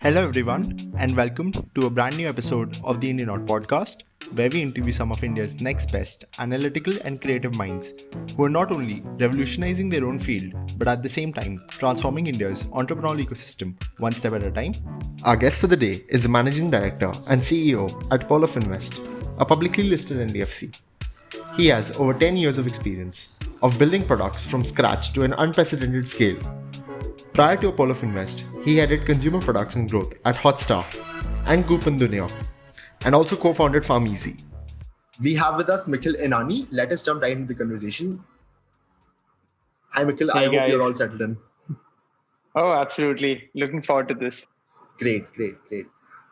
Hello, everyone, and welcome to a brand new episode of the Indian Art Podcast, where we interview some of India's next best analytical and creative minds who are not only revolutionizing their own field, but at the same time transforming India's entrepreneurial ecosystem one step at a time. Our guest for the day is the Managing Director and CEO at Pole of Invest, a publicly listed NBFC. He has over 10 years of experience of building products from scratch to an unprecedented scale. Prior to Apollo Invest, he headed consumer products and growth at Hotstar and Coupon Dunya, and also co-founded FarmEasy. We have with us Mikhil Enani. Let us jump right into the conversation. Hi, Mikhil. I Hey hope you're all guys. settled in. Oh, absolutely. Looking forward to this. Great.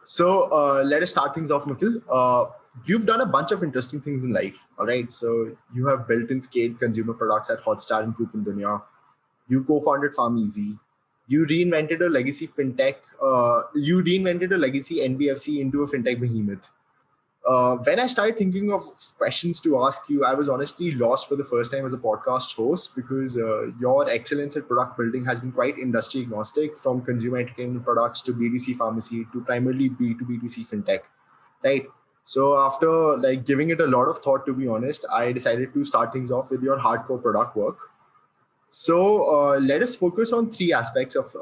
So let us start things off, Mikhil. You've done a bunch of interesting things in life, all right? So you have built and scaled consumer products at Hotstar and Coupon Dunya. You co-founded FarmEasy. You reinvented a legacy fintech. You reinvented a legacy NBFC into a fintech behemoth. When I started thinking of questions to ask you, I was honestly lost for the first time as a podcast host because your excellence at product building has been quite industry agnostic, from consumer entertainment products to B2C pharmacy to primarily B2B2C fintech, right? So after giving it a lot of thought, to be honest, I decided to start things off with your hardcore product work. So let us focus on three aspects of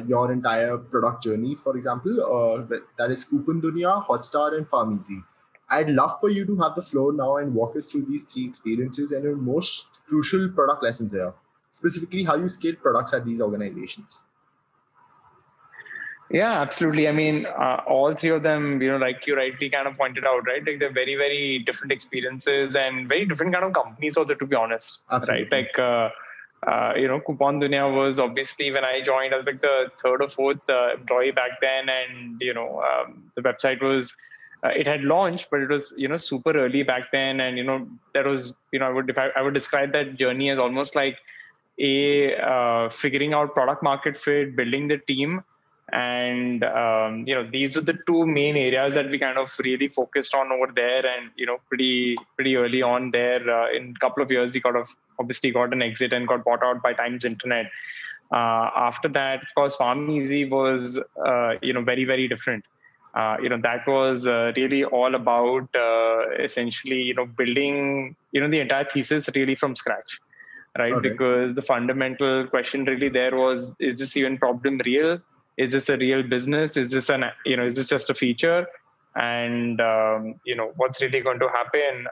your entire product journey. For example, that is Coupon Dunya, Hotstar, and FarmEasy. I'd love for you to have the floor now and walk us through these three experiences and your most crucial product lessons there, specifically how you scale products at these organizations. Yeah, absolutely. I mean, all three of them, like you rightly kind of pointed out, right? Like they're very, very different experiences and very different kind of companies also, to be honest, right? Absolutely. Coupon Dunya was obviously when I joined, I was like the third or fourth employee back then. And, the website was, it had launched, but it was, super early back then. And, that was, I would describe that journey as almost like figuring out product market fit, building the team, and these are the two main areas that we kind of really focused on over there. And pretty early on there, in a couple of years, we got of obviously got an exit and got bought out by Times Internet. After that, of course, FarmEasy was very, very different. That was really all about essentially building the entire thesis really from scratch, right? All right. Because the fundamental question really there was, is this even problem real? Is this a real business? Is this is this just a feature? And what's really going to happen?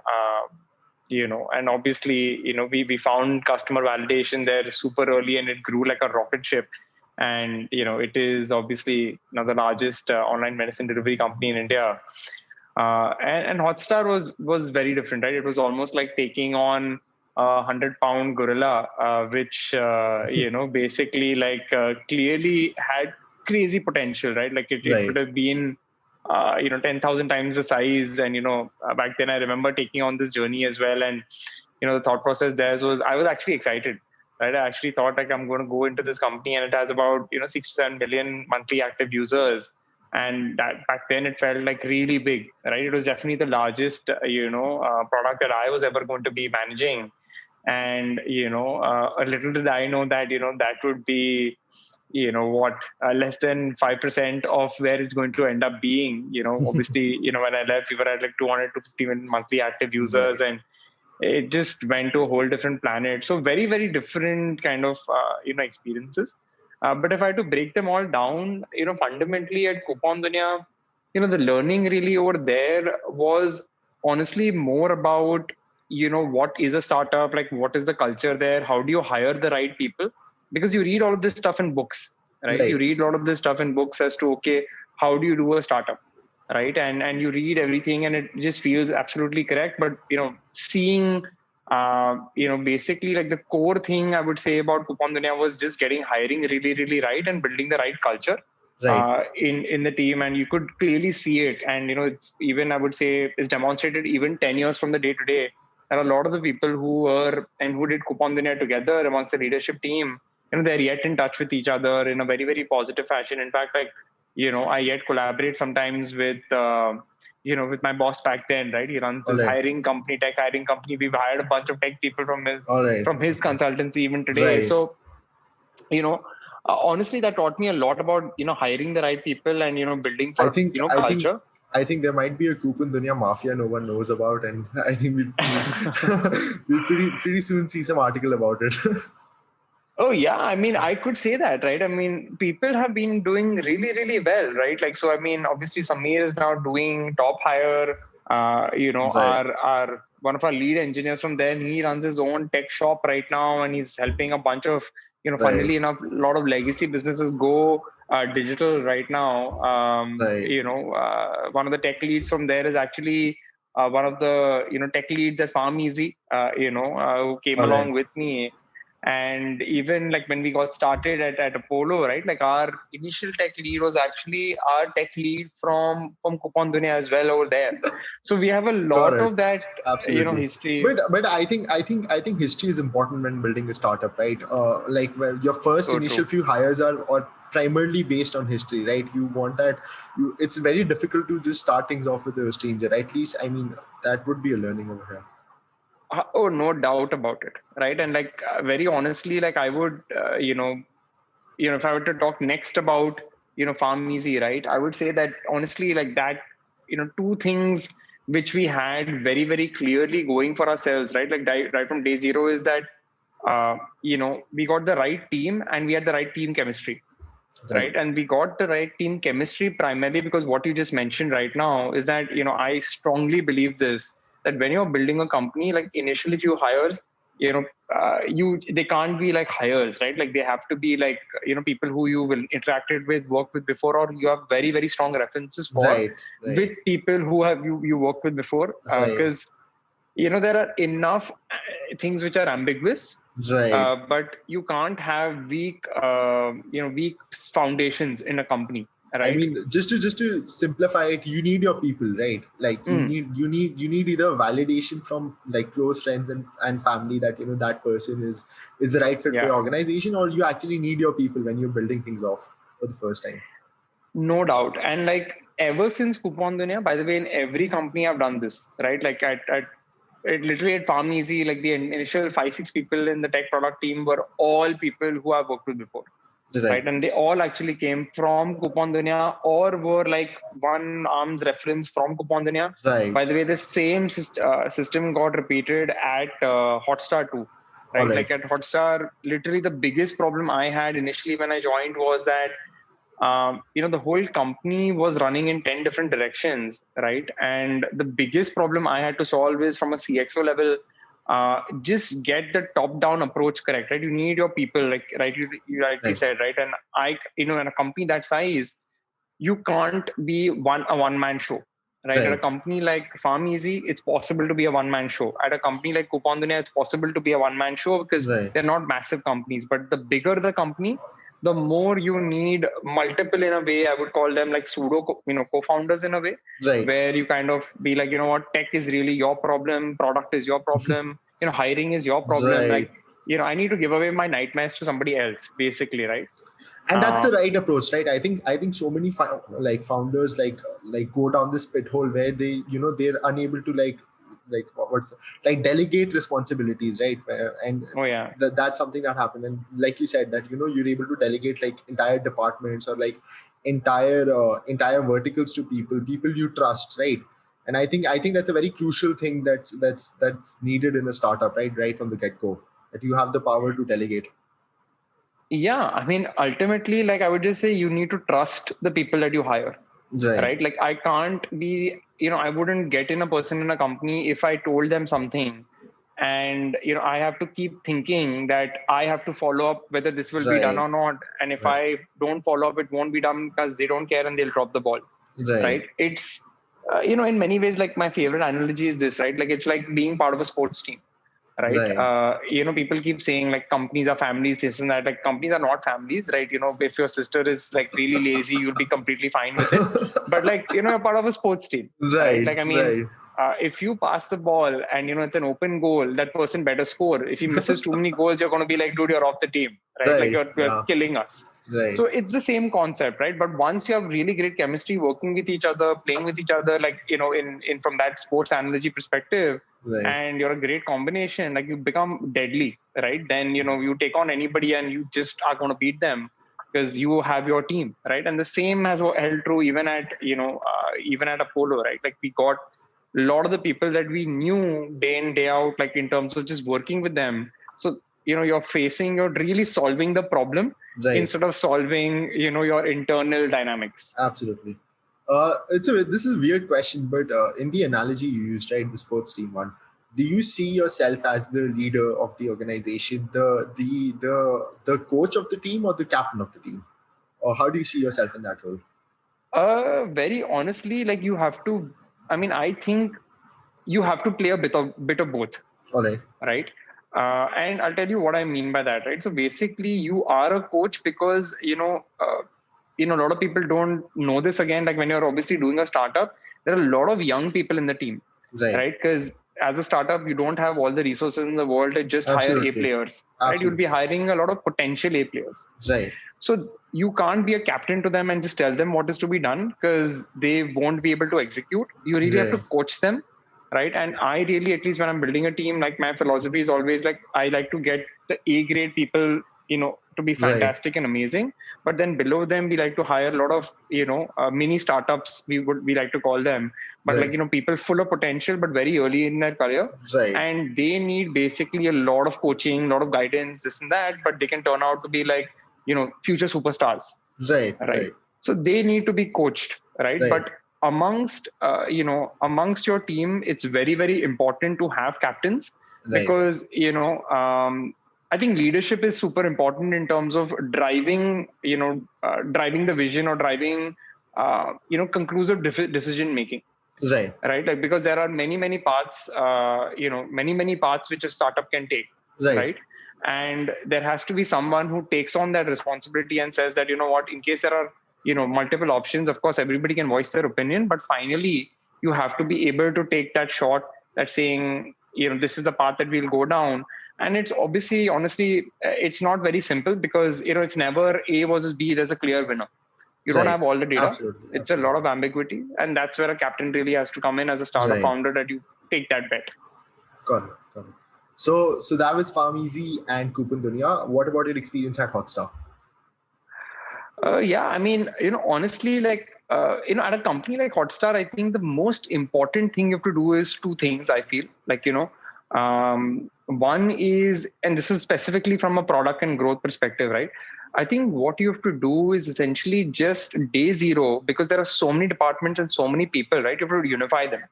And obviously, we found customer validation there super early, and it grew like a rocket ship. And it is obviously now the largest online medicine delivery company in India. And Hotstar was very different, right? It was almost like taking on a 100-pound gorilla, which basically clearly had crazy potential, right? Like it Right. could have been 10,000 times the size. And back then I remember taking on this journey as well. And the thought process there was, I was actually excited, right? I actually thought like I'm going to go into this company, and it has about 67 million monthly active users. And that back then it felt like really big, right? It was definitely the largest product that I was ever going to be managing. And a little did I know that that would be what, less than 5% of where it's going to end up being. Obviously, when I left, we were at like 200 to 50 million monthly active users, Right. and it just went to a whole different planet. So very, very different kind of experiences. But if I had to break them all down, fundamentally at Coupon Dunya, the learning really over there was honestly more about what is a startup, like what is the culture there, how do you hire the right people? Because you read all of this stuff in books, right? You Right. read a lot of this stuff in books as to, okay, how do you do a startup, right? And you read everything and it just feels absolutely correct. But seeing basically like the core thing I would say about Coupon Dunya was just getting hiring really, really right and building the right culture Right. in the team. And you could clearly see it. And it's even, I would say, is demonstrated even 10 years from the day to day. There are a lot of the people who were and who did Coupon Dunya together amongst the leadership team, they're yet in touch with each other in a very, very positive fashion. In fact, like I yet collaborate sometimes with my boss back then, right? He runs All his right. hiring company, tech hiring company. We've hired a bunch of tech people from his All right. from his consultancy even today. Right. So you know Honestly, that taught me a lot about, hiring the right people and, building I for, think I think culture. I think there might be a Coupon Dunya mafia no one knows about, and I think we'll pretty soon see some article about it. Oh yeah, I mean, I could say that, right? I mean, people have been doing really, really well, right? Like, so I mean, obviously, Samir is now doing top hire. Right. Our one of our lead engineers from there, he runs his own tech shop right now, and he's helping a bunch of, Right. funnily enough, a lot of legacy businesses go digital right now. Right. One of the tech leads from there is actually one of the tech leads at FarmEasy, who came All right. along with me. And even like when we got started at Apollo, right, like our initial tech lead was actually our tech lead from Coupon Dunia as well over there. So we have a Got lot it. of that, Absolutely. history. But I think history is important when building a startup, right? Like, well, your first So initial true. few hires are primarily based on history, right? You want that. It's very difficult to just start things off with a stranger. At least, I mean, that would be a learning over here. Oh, no doubt about it, right? And like very honestly, like I would, if I were to talk next about FarmEasy, right, I would say that honestly, like that, two things which we had very, very clearly going for ourselves, right, like right from day zero, is that we got the right team and we had the right team chemistry, Right. right? And we got the right team chemistry primarily because what you just mentioned right now is that, I strongly believe this, that when you're building a company, like initially few hires, they can't be like hires, right? Like they have to be like, people who you will interacted with, worked with before, or you have very, very strong references for, Right. Right. with people who have you worked with before. Right. Because there are enough things which are ambiguous, Right. but you can't have weak foundations in a company, I right? mean, just to simplify it, you need your people, right? Like Mm, you need either validation from like close friends and family that that person is the right fit for yeah, your organization, or you actually need your people when you're building things off for the first time. no doubt. And like ever since Coupon Dunia, by the way, in every company I've done this, right? Like literally at FarmEasy, like the initial 5-6 people in the tech product team were all people who I've worked with before, Right. right? And they all actually came from Coupon Dunia or were like one arm's reference from Coupon Dunia. Right. By the way, the same system got repeated at Hotstar too, All right? right. Like at Hotstar, literally the biggest problem I had initially when I joined was that, the whole company was running in 10 different directions, right? And the biggest problem I had to solve is from a CXO level, just get the top down approach correct, right? You need your people, like, right, you rightly Right. said, right? And in a company that size, you can't be a one man show, right? At a Right. company like FarmEasy, it's possible to be a one man show. At a company like Coupon Dunia, it's possible to be a one man show because Right. they're not massive companies. But the bigger the company, the more you need multiple, in a way. I would call them like pseudo, co-founders in a way, Right. where you kind of be like, what, tech is really your problem, product is your problem, hiring is your problem. Right. Like, I need to give away my nightmares to somebody else, basically, right? And that's Uh, the right approach, right? I think so many like founders like go down this pit hole where they're unable to like what's like delegate responsibilities, right? And oh yeah. that's something that happened. And like you said, that you're able to delegate like entire departments or like entire verticals to people you trust, right? And I think that's a very crucial thing that's needed in a startup, right from the get-go, that you have the power to delegate. Yeah, I mean, ultimately, like I would just say, you need to trust the people that you hire, Right. right? Like I can't be, I wouldn't get in a person in a company if I told them something, and I have to keep thinking that I have to follow up whether this will be done Right. or not. And if Right. I don't follow up, it won't be done because they don't care and they'll drop the ball, Right. right? It's in many ways, like my favorite analogy is this, right? Like it's like being part of a sports team, right? Right. People keep saying like companies are families, this and that. Like companies are not families, right? If your sister is like really lazy, you'll be completely fine with it. But like, you're part of a sports team, right? Right. Like, I mean, Right. if you pass the ball and it's an open goal, that person better score. If he misses too many goals, you're going to be like, dude, you're off the team, right? Like Right. you're Yeah. killing us. Right. So it's the same concept, right? But once you have really great chemistry, working with each other, playing with each other, like in from that sports analogy perspective, Right. and you're a great combination, like you become deadly, right? Then you take on anybody and you just are going to beat them. because you have your team, right? And the same has held true even at even at Apollo, right? Like we got a lot of the people that we knew day in day out, like in terms of just working with them. So you're really solving the problem Right. instead of solving your internal dynamics. Absolutely. This is a weird question, but in the analogy you used, right, the sports team one, do you see yourself as the leader of the organization, the coach of the team, or the captain of the team, or how do you see yourself in that role? Very honestly, like you have to. I mean, I think you have to play a bit of both, All right. right? And I'll tell you what I mean by that, right? So basically, you are a coach because a lot of people don't know this. Again, like when you're obviously doing a startup, there are a lot of young people in the team, Right. right? Because as a startup, you don't have all the resources in the world to just hire A Absolutely. players, right? You'll be Absolutely. hiring a lot of potential A players. Right. So you can't be a captain to them and just tell them what is to be done because they won't be able to execute. You really have to Right. coach them, right? And I really, at least when I'm building a team, like my philosophy is always like I like to get the A grade people, to be Right. fantastic and amazing. But then below them, we like to hire a lot of mini startups. We like to call them, but like Right. people full of potential but very early in their career, Right. and they need basically a lot of coaching, a lot of guidance, this and that. But they can turn out to be like future superstars, Right. right? Right. So they need to be coached, right? Right. But amongst your team, it's very, very important to have captains Right. because I think leadership is super important in terms of driving the vision or driving conclusive decision making, Right. right? Like because there are many paths, many paths which a startup can take, Right. right? And there has to be someone who takes on that responsibility and says that what, in case there are multiple options, of course everybody can voice their opinion, but finally you have to be able to take that shot, that saying this is the path that we'll go down. And it's obviously, honestly, it's not very simple because it's never A versus B. There's a clear winner. You don't Right. have all the data. Absolutely. It's a lot Absolutely. of ambiguity, and that's where a captain really has to come in as a startup Right. founder, that you take that bet. Got it. Got it. So that was Farmeasy and Coupon Dunya. What about your experience at Hotstar? Yeah, I mean, honestly, like, at a company like Hotstar, I think the most important thing you have to do is two things, I feel. Like, one is, and this is specifically from a product and growth perspective, right? I think what you have to do is essentially just day zero, because there are so many departments and so many people, right? You have to unify them,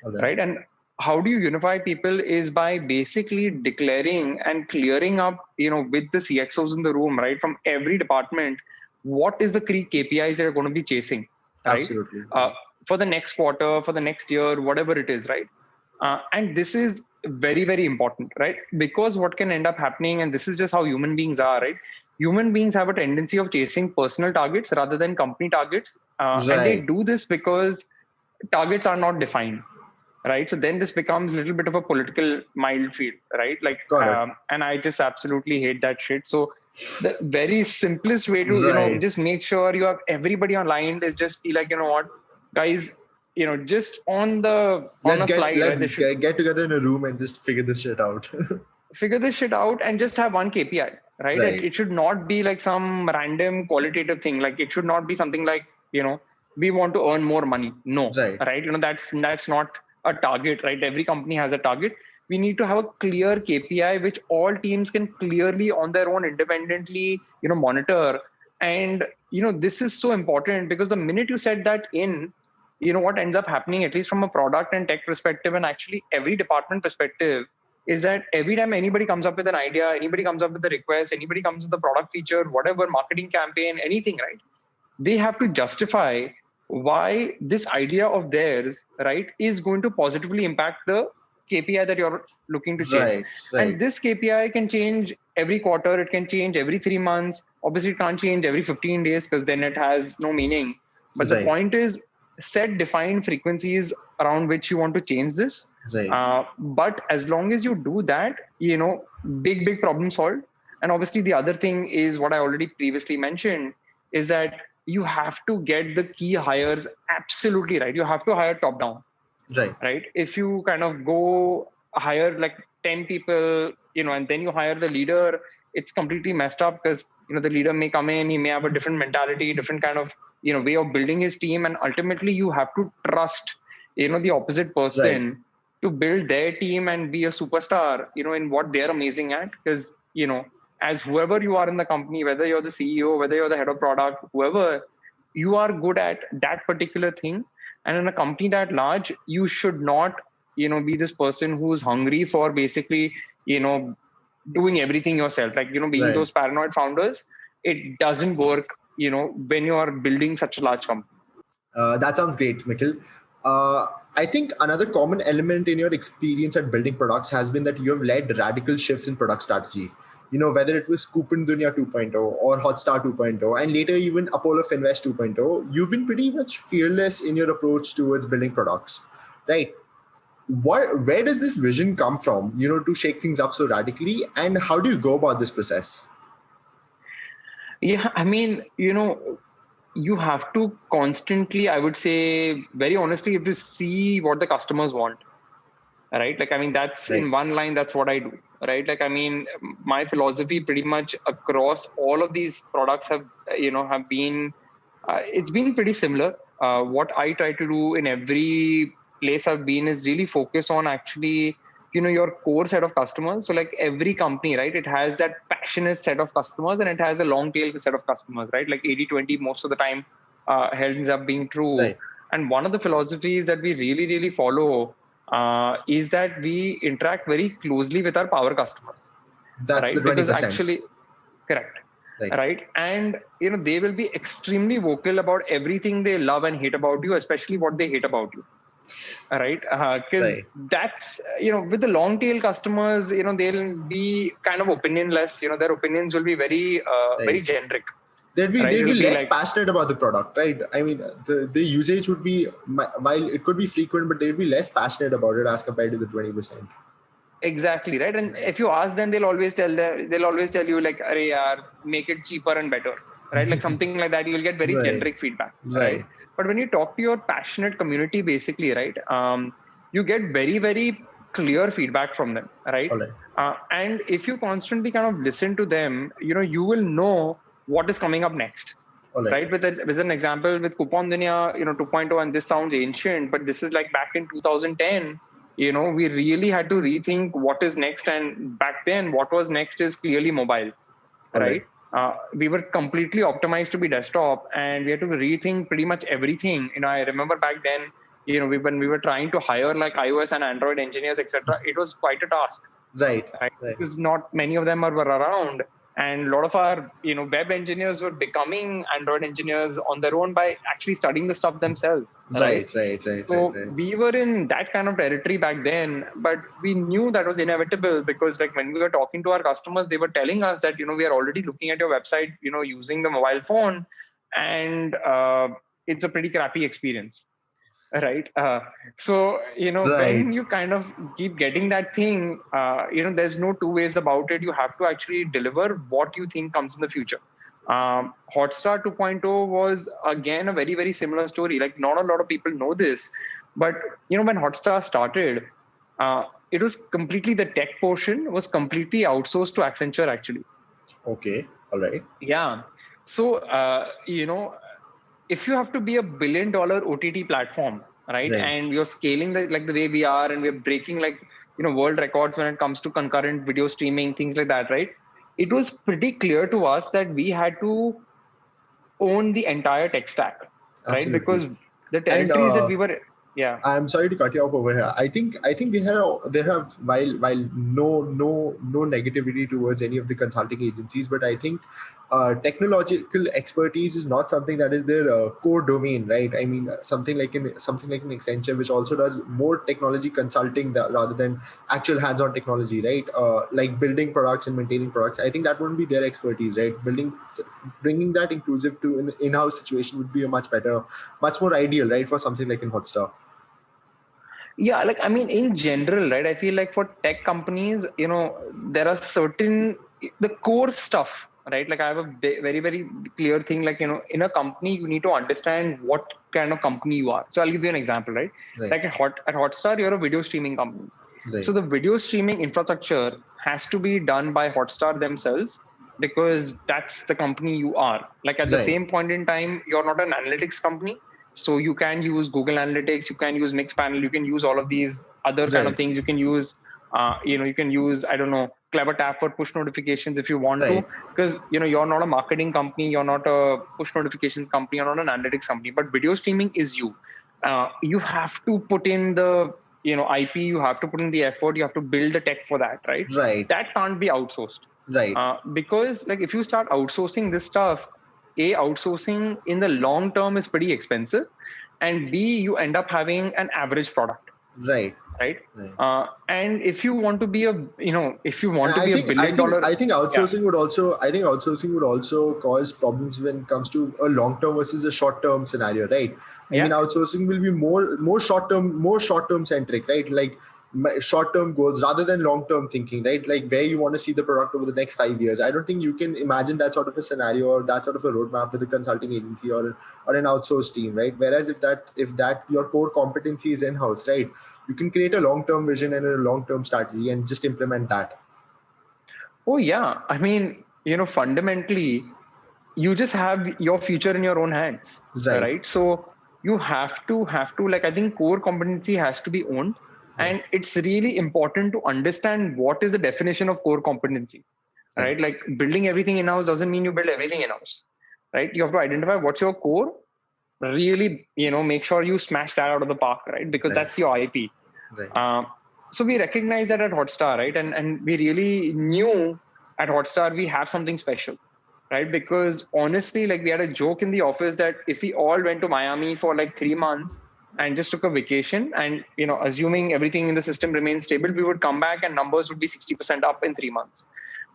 All right. right? And how do you unify people is by basically declaring and clearing up, with the CXOs in the room, right, from every department, what is the key KPIs that are going to be chasing, right? Absolutely. For the next quarter, for the next year, whatever it is, right? And this is very, very important, right? Because what can end up happening, and this is just how human beings are, right? Human beings have a tendency of chasing personal targets rather than company targets. And they Right. do this because targets are not defined, right? So then this becomes a little bit of a political minefield, right? Like, Got it. and I just absolutely hate that shit. So the very simplest way to, Right. just make sure you have everybody aligned is just be like, what, guys, just on Let's a get slide, right? let's They should get together in a room and just figure this shit out. figure this shit out and just have one KPI, right? Right. It should not be like some random qualitative thing. Like it should not be something like, we want to earn more money. No, Right. right? That's not a target, right? Every company has a target. We need to have a clear KPI which all teams can clearly on their own independently, monitor. And this is so important because the minute you set that in, what ends up happening, at least from a product and tech perspective, and actually every department perspective, is that every time anybody comes up with an idea, anybody comes up with a request, anybody comes with a product feature, whatever, marketing campaign, anything, right? They have to justify why this idea of theirs, right, is going to positively impact the KPI that you're looking to chase. Right. And Right. this KPI can change every quarter, it can change every 3 months. Obviously, it can't change every 15 days because then it has no meaning. But the Right. point is, set defined frequencies around which you want to change this. Right. But as long as you do that, big problem solved. And obviously, the other thing is what I already previously mentioned is that you have to get the key hires absolutely right. You have to hire top down, Right. right? If you kind of go hire like 10 people, and then you hire the leader, it's completely messed up, because the leader may come in, he may have a different mentality, different kind of way of building his team, and ultimately you have to trust the opposite Right. person to build their team and be a superstar in what they're amazing at. Because as whoever you are in the company, whether you're the CEO, whether you're the head of product, whoever, you are good at that particular thing. And in a company that large, you should not be this person who's hungry for basically doing everything yourself, like being Right. those paranoid founders. It doesn't work when you are building such a large company. That sounds great, Nikhil. Uh, I think another common element in your experience at building products has been that you have led radical shifts in product strategy. Whether it was Coupon Dunya 2.0 or Hotstar 2.0, and later even Apollo Finvest 2.0, you've been pretty much fearless in your approach towards building products, right? Where does this vision come from, to shake things up so radically, and how do you go about this process? Yeah, I mean, you have to constantly, I would say, very honestly, you have to see what the customers want, right? Like, I mean, that's Right. in one line, that's what I do, right? Like, I mean, my philosophy pretty much across all of these products have been, it's been pretty similar. What I try to do in every place I've been is really focus on actually your core set of customers. So like every company, right, it has that passionate set of customers, and it has a long tail set of customers, right? Like 80/20 most of the time ends up being true. Right. And one of the philosophies that we really follow is that we interact very closely with our power customers, That's the right? Because 20%. actually, correct, Right. right? And they will be extremely vocal about everything they love and hate about you, especially what they hate about you, right? Because Right. that's with the long tail customers, they'll be kind of opinionless. Their opinions will be very Right. generic, They'd right? be It'll be less like, passionate about the product, right? I mean, the usage would be, while it could be frequent, but they'd be less passionate about it as compared to the 20%. exactly, right? And if you ask them, they'll always tell you like, "Arey yaar, make it cheaper and better," right? Like something like that. You'll get very Right. generic feedback, right? Right. But when you talk to your passionate community, basically, right, you get very clear feedback from them, right? All right. And if you constantly kind of listen to them, you will know what is coming up next, All right. right? With an example with Coupon Dunya, 2.0, and this sounds ancient, but this is like back in 2010. We really had to rethink what is next, and back then, what was next is clearly mobile, All right. right? We were completely optimized to be desktop, and we had to rethink pretty much everything. I remember back then, when we were trying to hire like iOS and Android engineers, etc., it was quite a task, Right. right? Right. Because not many of them were around, and a lot of our web engineers were becoming Android engineers on their own by actually studying the stuff themselves, right? Right. Right. Right. Right. So Right. we were in that kind of territory back then, but we knew that was inevitable, because like when we were talking to our customers, they were telling us that we are already looking at your website using the mobile phone, and it's a pretty crappy experience, right? So Right. when you kind of keep getting that thing, there's no two ways about it. You have to actually deliver what you think comes in the future. Hotstar 2.0 was again a very similar story. Like not a lot of people know this, but when Hotstar started, it was completely, the tech portion was completely outsourced to Accenture actually. Okay. All right. Yeah. So if you have to be $1 billion OTT platform, right, Right. and you're scaling like the way we are, and we're breaking like world records when it comes to concurrent video streaming, things like that, right? It was pretty clear to us that we had to own the entire tech stack, right? Absolutely. Because the And territories that we were, yeah. I'm sorry to cut you off over here. I think they have while no negativity towards any of the consulting agencies, but I think technological expertise is not something that is their core domain, right? I mean, something like an Accenture, which also does more technology consulting rather than actual hands-on technology, right? Like building products and maintaining products. I think that wouldn't be their expertise, right? Bringing that inclusive to an in-house situation would be a much more ideal, right, for something like in Hotstar. Yeah, like I mean, in general, right? I feel like for tech companies, there are certain the core stuff, right? Like I have a very clear thing. Like in a company, you need to understand what kind of company you are. So I'll give you an example, right? Right. Like at Hotstar, you're a video streaming company. Right. So the video streaming infrastructure has to be done by Hotstar themselves, because that's the company you are. Like at the Right. same point in time, you're not an analytics company. So you can use Google Analytics, you can use Mixpanel, you can use all of these other kind of Right. things. You can use, you can use, I don't know, CleverTap for push notifications if you want to, Right. because you're not a marketing company, you're not a push notifications company, you're not an analytics company, but video streaming is you. You have to put in the IP, you have to put in the effort, you have to build the tech for that, right? Right. That can't be outsourced. Right. Because like if you start outsourcing this stuff, outsourcing in the long term is pretty expensive, and B, you end up having an average product, Right. right? Right. And if you want to be a if you And want to be a billion dollar, I think yeah, outsourcing would also cause problems when it comes to a long term versus a short term scenario, right? I mean, yeah, outsourcing will be more short term centric, right? Like short term goals rather than long term thinking, right? Like where you want to see the product over the next 5 years. I don't think you can imagine that sort of a scenario or that sort of a roadmap with a consulting agency or an outsourced team, right? Whereas if that your core competency is in house, right? You can create a long term vision and a long term strategy and just implement that. oh yeah. I mean, fundamentally, you just have your future in your own hands, Right. right? So you have to like, I think core competency has to be owned, Right. and it's really important to understand what is the definition of core competency, Right. right? Like building everything in house doesn't mean you build everything in house, right? You have to identify what's your core, really, make sure you smash that out of the park, right? Because Right. that's your IP. Right. um, so we recognize that at Hotstar, right? And we really knew at Hotstar we have something special, right? Because honestly, like we had a joke in the office that if we all went to Miami for like 3 months and just took a vacation, and assuming everything in the system remains stable, we would come back and numbers would be 60% up in 3 months,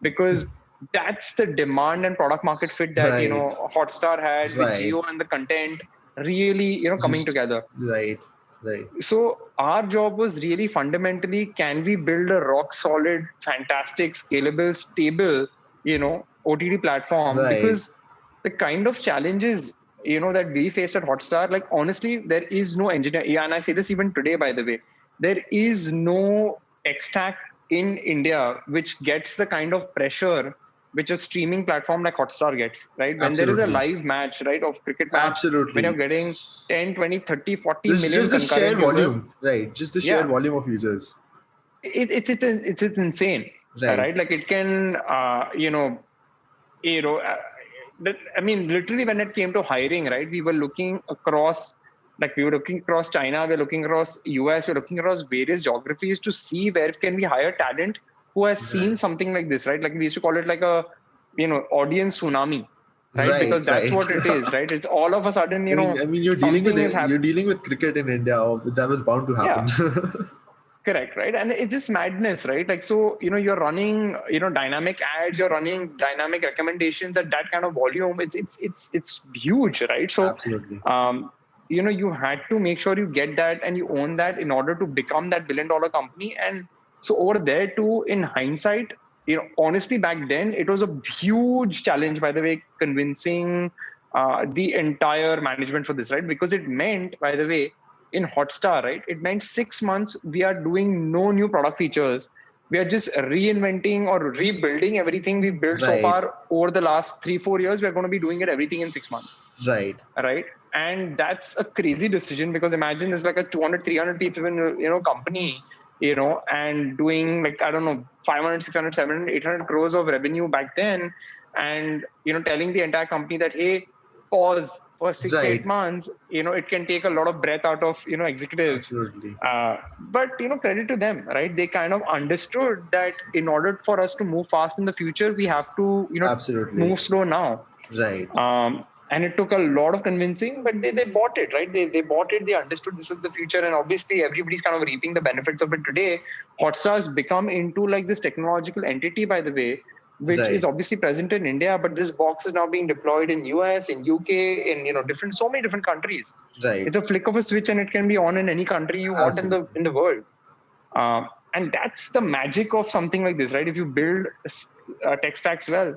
because that's the demand and product market fit that Right. Hotstar had with Right. Geo and the content really coming Just together. right. Right. So our job was really fundamentally, can we build a rock solid, fantastic, scalable, stable, OTT platform? Right. Because the kind of challenges, that we faced at Hotstar, like honestly, there is no engineer. Yeah, and I say this even today, by the way, there is no tech stack in India which gets the kind of pressure which a streaming platform like Hotstar gets, right? When there is a Absolutely. live match, right, of cricket match, when you're Absolutely. getting 10, 20, 30, 40 Just million the sheer concurrent users, volume, right? Just the sheer yeah, volume of users. it's insane, Right. right? Like it can, you know, uh, I mean, literally when it came to hiring, right, we were looking across, like we were looking across China, we're looking across US, we're looking across various geographies to see where can we hire talent who has seen Right. something like this, right? Like we used to call it like a, audience tsunami, right? Right. Because that's Right. what it is, right? It's all of a sudden, I mean, something is you're happening. dealing with cricket in India. That was bound to happen. Yeah. Correct, right? And it's just madness, right? Like, so, you're running, dynamic ads, you're running dynamic recommendations at that kind of volume. It's huge, right? So, Absolutely. you had to make sure you get that and you own that in order to become that billion-dollar company. And so over there too, in hindsight, honestly, back then it was a huge challenge, by the way, convincing the entire management for this, right? Because it meant, by the way, in Hotstar, right? It meant 6 months we are doing no new product features. We are just reinventing or rebuilding everything we've built so Right. far over the last 3-4 years. We're going to be doing it everything in 6 months, Right. right? And that's a crazy decision, because imagine it's like a 200, 300 people in company, and doing like, I don't know, 500, 600, 700, 800 crores of revenue back then, and telling the entire company that, hey, pause for six eight Right. months. It can take a lot of breath out of executives. Absolutely. But credit to them, right? They kind of understood that in order for us to move fast in the future, we have to Absolutely. move slow now. Right. And it took a lot of convincing, but they bought it, right? They bought it. They understood this is the future, and obviously everybody's kind of reaping the benefits of it today. Hotstar's become into like this technological entity, by the way, which is Right. obviously present in India, but this box is now being deployed in US, in UK, in so many different countries. Right. It's a flick of a switch, and it can be on in any country you want in Absolutely. the world. And that's the magic of something like this, right? If you build tech stacks well.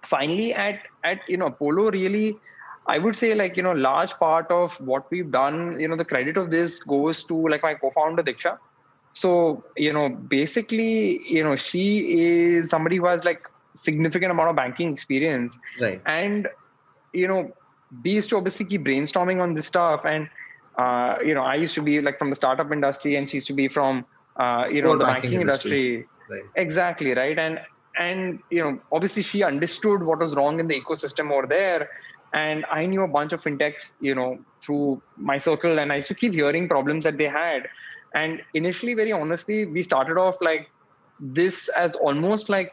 Finally, at Apollo, really, I would say, like, large part of what we've done, the credit of this goes to like my co-founder Diksha. So basically, she is somebody who has like significant amount of banking experience. Right. And, we used to obviously keep brainstorming on this stuff. And, I used to be like from the startup industry, and she used to be from, Core the banking banking industry. industry. Right. Exactly. Right. And, obviously she understood what was wrong in the ecosystem over there. And I knew a bunch of fintechs, through my circle, and I used to keep hearing problems that they had. And initially, very honestly, we started off like this as almost like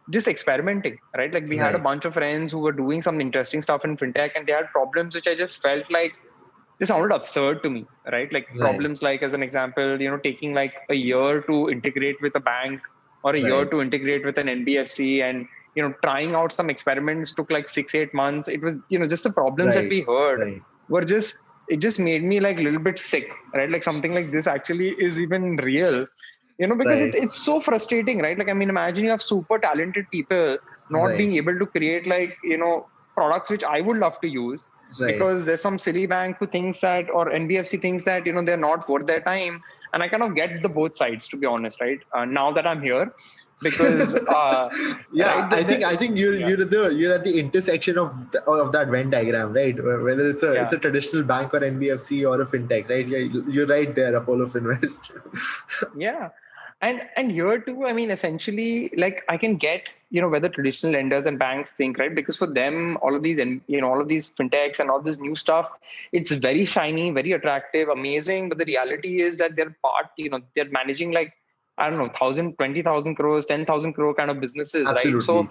just experimenting, right? Like we had a Right. bunch of friends who were doing some interesting stuff in fintech, and they had problems which I just felt like they sounded absurd to me, right? Like Right. problems like, as an example, taking like a year to integrate with a bank, or a year Right. to integrate with an NBFC, and trying out some experiments took like 6-8 months. It was, just the problems that Right. we heard Right. were just, it just made me like a little bit sick, right? Like something like this actually is even real, because Right. it's so frustrating, right? Like, I mean, imagine you have super talented people not Right. being able to create like, products which I would love to use, Right. because there's some silly bank who thinks that, or NBFC thinks that, they're not worth their time. And I kind of get the both sides, to be honest, right? Now that I'm here, because, Yeah, right, I think you're yeah, you're at the intersection of that Venn diagram, right? Whether it's yeah. a traditional bank or NBFC or a fintech, right? Yeah, you're right there, Apollo Finvest. Yeah. And here too, I mean, essentially, like I can get, whether traditional lenders and banks think, right? Because for them, all of these, and all of these fintechs and all this new stuff, it's very shiny, very attractive, amazing. But the reality is that they're managing like, I don't know, 1,000, 20,000 crores, 10,000 crore kind of businesses, right? Absolutely. So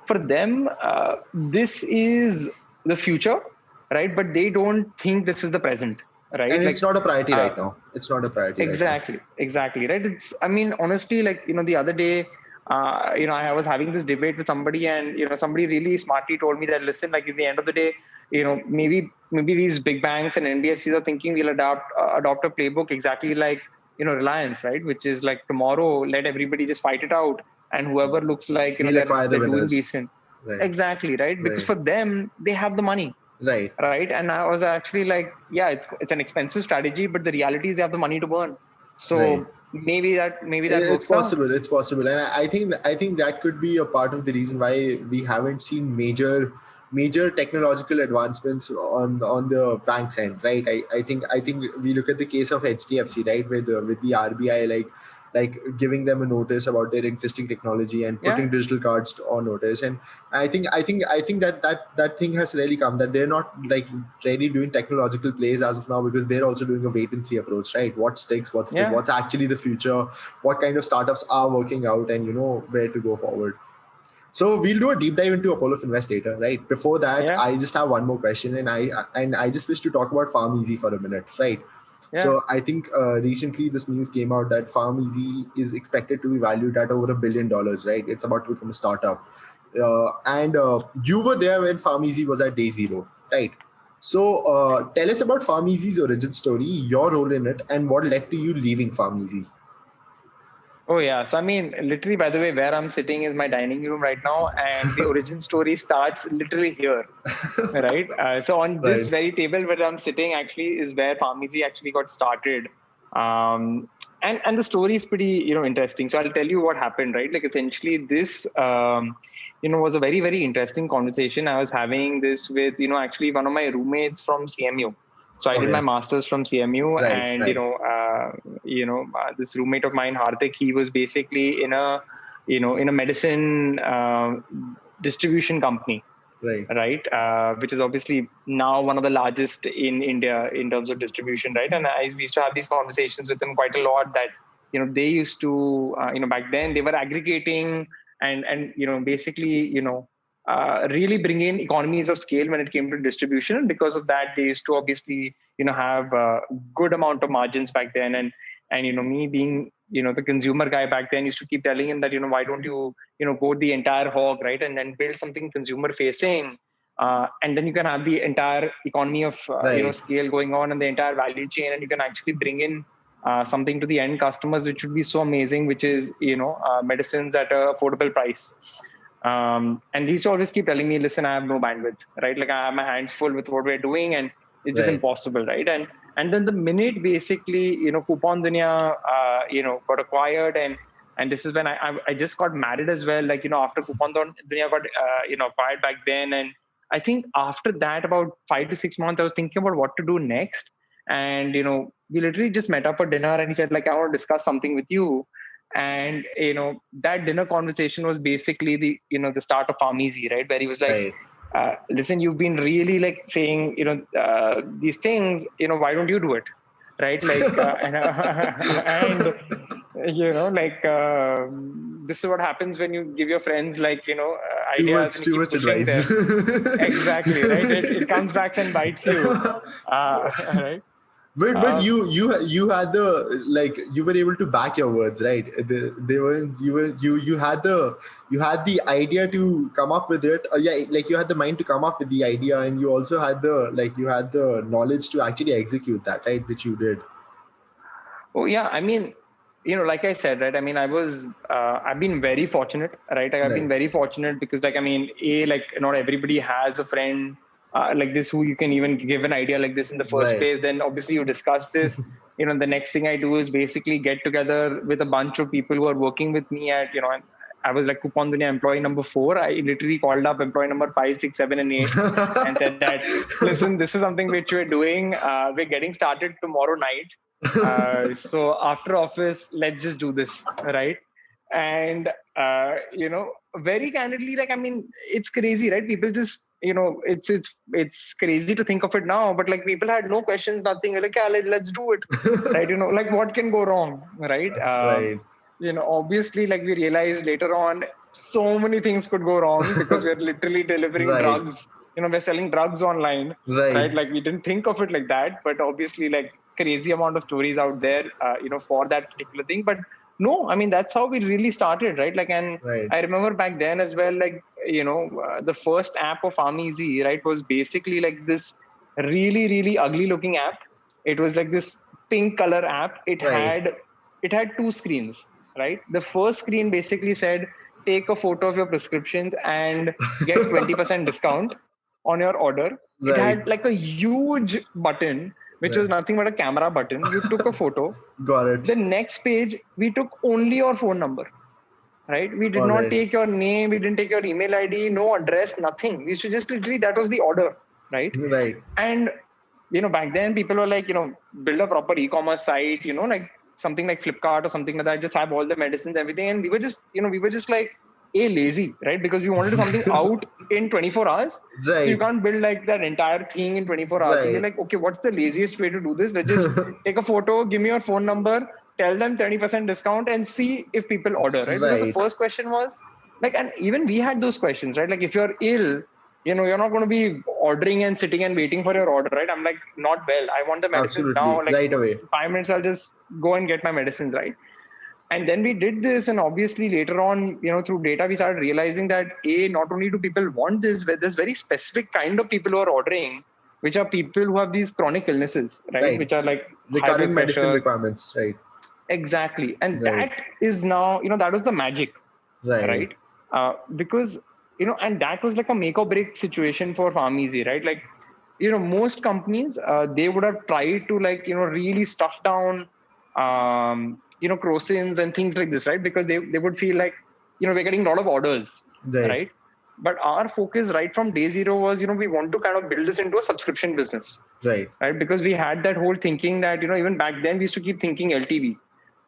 for them, this is the future, right? But they don't think this is the present, right? And it's Like, not a priority uh, right now. It's not a priority right now. exactly, right. It's, I mean, honestly, like, the other day, I was having this debate with somebody, and somebody really smartly told me that, listen, like, at the end of the day, maybe these big banks and NBFCs are thinking we'll adopt a playbook exactly like, Reliance, right? Which is like, tomorrow, let everybody just fight it out, and whoever looks like, We'll they're acquire the they're doing winners. decent. Right. Exactly, right? Because Right. for them, they have the money, Right. right? And I was actually like, yeah, it's an expensive strategy, but the reality is they have the money to burn. Right. So maybe that It's works out. possible. It's possible, and I think that could be a part of the reason why we haven't seen major technological advancements on the bank's end, right? I think we look at the case of HDFC, right, with the RBI like giving them a notice about their existing technology and Yeah, putting digital cards on notice. And I think that thing has really come, that they're not like really doing technological plays as of now, because they're also doing a wait and see approach, right? What sticks, yeah, what's actually the future, what kind of startups are working out, and where to go forward. So we'll do a deep dive into Apollo Finvest later, right? Before that, yeah, I just have one more question, and I just wish to talk about FarmEasy for a minute, right? yeah. So I think recently this news came out that FarmEasy is expected to be valued at over $1 billion, right? It's about to become a startup, and you were there when FarmEasy was at day zero, right? So tell us about FarmEasy's origin story, your role in it, and what led to you leaving FarmEasy. Oh yeah. So I mean, literally, by the way, where I'm sitting is my dining room right now, and the origin story starts literally here, right? So on this Right. very table where I'm sitting, actually, is where Pharmacy actually got started. And the story is pretty, interesting. So I'll tell you what happened, right? Like, essentially, this was a very, very interesting conversation. I was having this with, actually one of my roommates from CMU. So I did my Okay. master's from CMU, Right. and Right. this roommate of mine, Hardik, he was basically in a medicine distribution company, Right. right? Which is obviously now one of the largest in India in terms of distribution, right? And we used to have these conversations with them quite a lot, that they used to back then they were aggregating and basically really bring in economies of scale when it came to distribution. And because of that, they used to obviously have a good amount of margins back then. And me being the consumer guy back then, used to keep telling him that why don't you go the entire hog, right? And then build something consumer facing, and then you can have the entire economy of Right. scale going on, and the entire value chain, and you can actually bring in something to the end customers which would be so amazing, which is medicines at a affordable price. And he used to always keep telling me, listen, I have no bandwidth, right? Like, I have my hands full with what we're doing, and it's just Right. impossible, right? And then the minute basically Coupon Dunya got acquired, and And this is when I just got married as well. Like, after Coupon Dunia got, acquired back then. And I think after that, about 5 to 6 months, I was thinking about what to do next. And, we literally just met up for dinner and he said, like, I want to discuss something with you. And, that dinner conversation was basically the start of Farmeasy, right? Where he was like, Right. Listen, you've been really like saying, these things, why don't you do it? Right. Like, and this is what happens when you give your friends like, ideas and Too you keep much pushing advice. them. Exactly. Right. It comes back and bites you. Right. But you had the, like, you were able to back your words, right? They were you had the idea to come up with it. Yeah, like you had the mind to come up with the idea, and you also had the knowledge to actually execute that, right? Which you did. Oh yeah, I mean, like I said, right? I mean, I've been very fortunate, right? I've been Right. very fortunate because, like, I mean, like, not everybody has a friend like this who you can even give an idea like this in the first Right. place. Then obviously you discuss this. The next thing I do is basically get together with a bunch of people who are working with me at, and I was like Coupon Dunia employee number 4. I literally called up employee number 5, 6, 7, and 8 and said that, listen, this is something which we're doing. We're getting started tomorrow night. So after office, let's just do this, right? And very candidly, like, I mean, it's crazy, right? People just, it's crazy to think of it now, but like people had no questions, nothing. Like, yeah, let's do it, right? Like, what can go wrong, right? Right. Obviously, like, we realized later on, so many things could go wrong because we're literally delivering Right. drugs. We're selling drugs online, Right. right? Like, we didn't think of it like that, but obviously, like, crazy amount of stories out there, for that particular thing. But no, I mean, that's how we really started, right? Like, and Right. I remember back then as well, like, the first app of Farmeasy, right, was basically like this really, really ugly looking app. It was like this pink color app. Right. It had 2 screens, right? The first screen basically said, take a photo of your prescriptions and get 20% discount on your order. It Right. had like a huge button, which was Right. nothing but a camera button. You took a photo. Got it. The next page, we took only your phone number, right? We did All not right. take your name. We didn't take your email ID, no address, nothing. We used to just literally, that was the order, right? Right. And, back then people were like, build a proper e-commerce site, like something like Flipkart or something like that, just have all the medicines, everything. And we were just like, lazy, right? Because we wanted something out in 24 hours. So you Right. can't build like that entire thing in 24 hours. So we're Right. like, okay, what's the laziest way to do this? Let's just take a photo, give me your phone number, tell them 20% discount and see if people order, right? Because the Right. first question was like, and even we had those questions, right? Like, if you're ill, you're not going to be ordering and sitting and waiting for your order, right? I'm like, not well. I want the medicines Absolutely. now. Like, Right away. 5 minutes, I'll just go and get my medicines, right? And then we did this, and obviously later on, through data, we started realizing that not only do people want this, but there's very specific kind of people who are ordering, which are people who have these chronic illnesses, right? Which are like high Recurring blood medicine pressure. requirements. Right. Exactly. And Right. that is now, that was the magic, Right. right? Because, and that was like a make or break situation for Farmeasy, right? Like, most companies, they would have tried to like, really stuff down, Crosins and things like this, right? Because they would feel like, we're getting a lot of orders, right? But our focus right from day zero was, we want to kind of build this into a subscription business, Right. right? Because we had that whole thinking that, even back then we used to keep thinking LTV,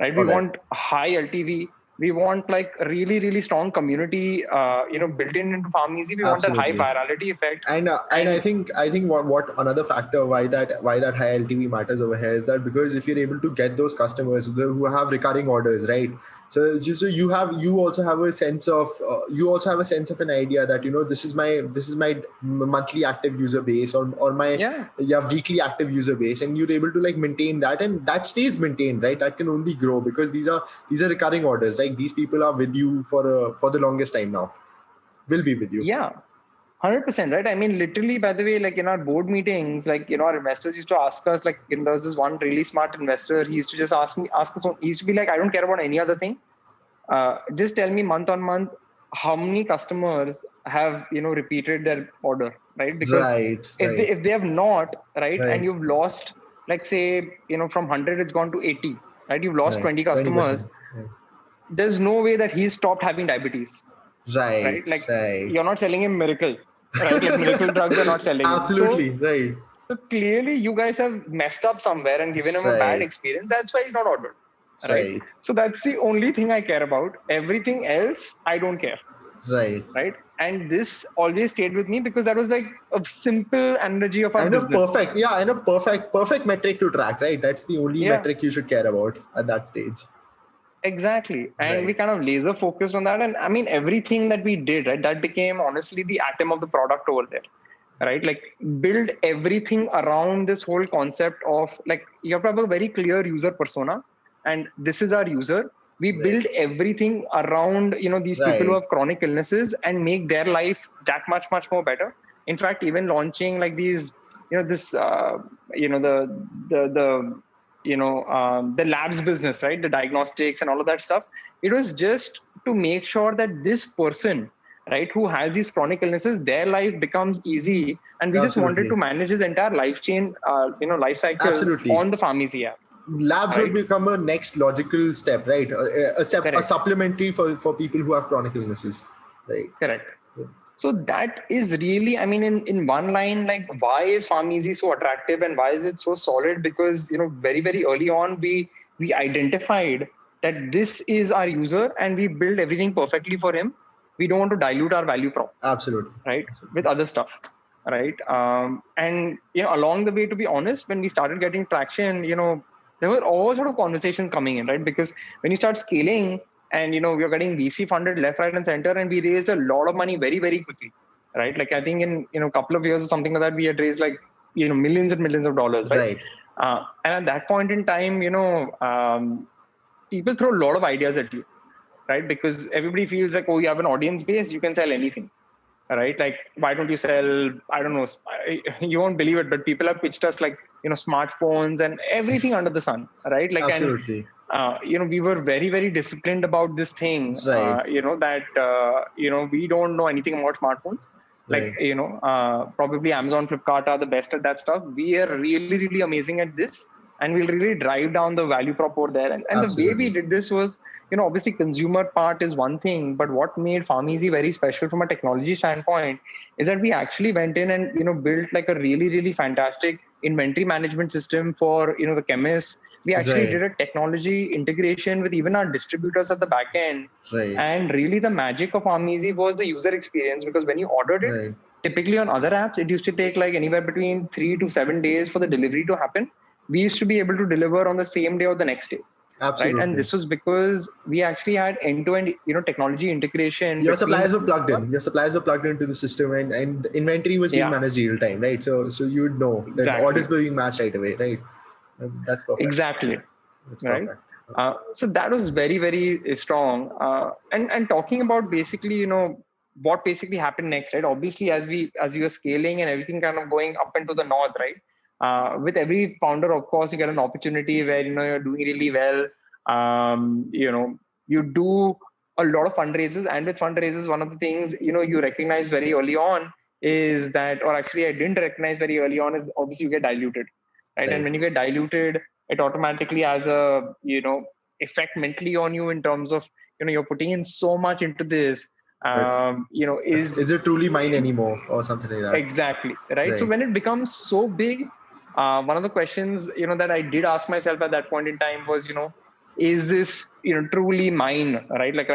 right? We All right. want high LTV. We want like really, really strong community, built into Farmeasy. We want that high Absolutely. virality effect. And I think what another factor why that high LTV matters over here is that because if you're able to get those customers who have recurring orders, right? So you also have a sense of an idea that this is my monthly active user base or my weekly active user base, and you're able to like maintain that, and that stays maintained, right? That can only grow because these are recurring orders. Like these people are with you for the longest time now. Will be with you. Yeah. 100%, right? I mean, literally, by the way, like in our board meetings, like, our investors used to ask us, like, there was this one really smart investor. He used to just ask us, he used to be like, I don't care about any other thing. Just tell me month on month, how many customers have, repeated their order, right? Because if they have not, right, and you've lost, like say, from 100, it's gone to 80, right? You've lost 20 customers. 20%. there's no way that he stopped having diabetes, Right. right? Like Right. you're not selling him miracle, right? Like miracle drugs are not selling him. Absolutely. Right. So clearly you guys have messed up somewhere and given him a bad Right. experience. That's why he's not ordered, right? Right. So that's the only thing I care about. Everything else, I don't care, Right. right? And this always stayed with me because that was like a simple analogy of our And a business. perfect, yeah, and a perfect metric to track, right? That's the only Yeah. metric you should care about at that stage. Exactly. And Right. we kind of laser focused on that. And I mean, everything that we did, right, that became honestly the atom of the product over there, right? Like build everything around this whole concept of like, you have to have a very clear user persona. And this is our user. We Right. build everything around, these people who Right. have chronic illnesses and make their life that much, much more better. In fact, even launching like these, the labs business, right? The diagnostics and all of that stuff. It was just to make sure that this person, right, who has these chronic illnesses, their life becomes easy. And we just wanted Absolutely. to manage his entire life chain, life cycle Absolutely. on the Pharmacy app. Labs Right. would become a next logical step, right? A Correct. supplementary for people who have chronic illnesses, right? Correct. Yeah. So that is really, I mean, in one line, like why is PharmEasy so attractive and why is it so solid? Because very, very early on, we identified that this is our user and we build everything perfectly for him. We don't want to dilute our value prop, Absolutely. right? Absolutely. With other stuff, right? And along the way, to be honest, when we started getting traction, there were all sort of conversations coming in, right? Because when you start scaling and we are getting VC funded left, right, and center, and we raised a lot of money very, very quickly, right? Like I think in a couple of years or something like that, we had raised like millions and millions of dollars, right? And at that point in time, people throw a lot of ideas at you, right? Because everybody feels like, oh, you have an audience base, you can sell anything, right? Like, why don't you sell, I don't know, you won't believe it, but people have pitched us like, smartphones and everything under the sun, right? Like, Absolutely. and, we were very, very disciplined about this thing, Right. that, we don't know anything about smartphones. Like, Right. probably Amazon, Flipkart are the best at that stuff. We are really, really amazing at this. And we'll really drive down the value prop over there. And the way we Absolutely. did this was, obviously consumer part is one thing, but what made PharmEasy very special from a technology standpoint is that we actually went in and, built like a really, really fantastic inventory management system for, the chemists. We actually Right. did a technology integration with even our distributors at the back end. Right. And really the magic of PharmEasy was the user experience, because when you ordered it, Right. typically on other apps, it used to take like anywhere between 3 to 7 days for the delivery to happen. We used to be able to deliver on the same day or the next day. Absolutely. Right. And this was because we actually had end-to-end, technology integration. Your suppliers were plugged in. Your suppliers were plugged into the system, and the inventory was being managed real time, right? So you would know that the orders were being matched right away, right? That's perfect. Exactly. That's perfect. Right. So that was very, very strong. And talking about basically, what basically happened next, right? Obviously, as we were scaling and everything kind of going up into the north, right? With every founder, of course, you get an opportunity where you're doing really well. You do a lot of fundraisers, and with fundraisers, one of the things you recognize very early on is that, or actually I didn't recognize very early on, is obviously you get diluted, right? And when you get diluted, it automatically has a effect mentally on you in terms of you're putting in so much into this. Is it truly mine anymore, or something like that? Exactly, right? So when it becomes so big, one of the questions that I did ask myself at that point in time was, is this truly mine, right? Like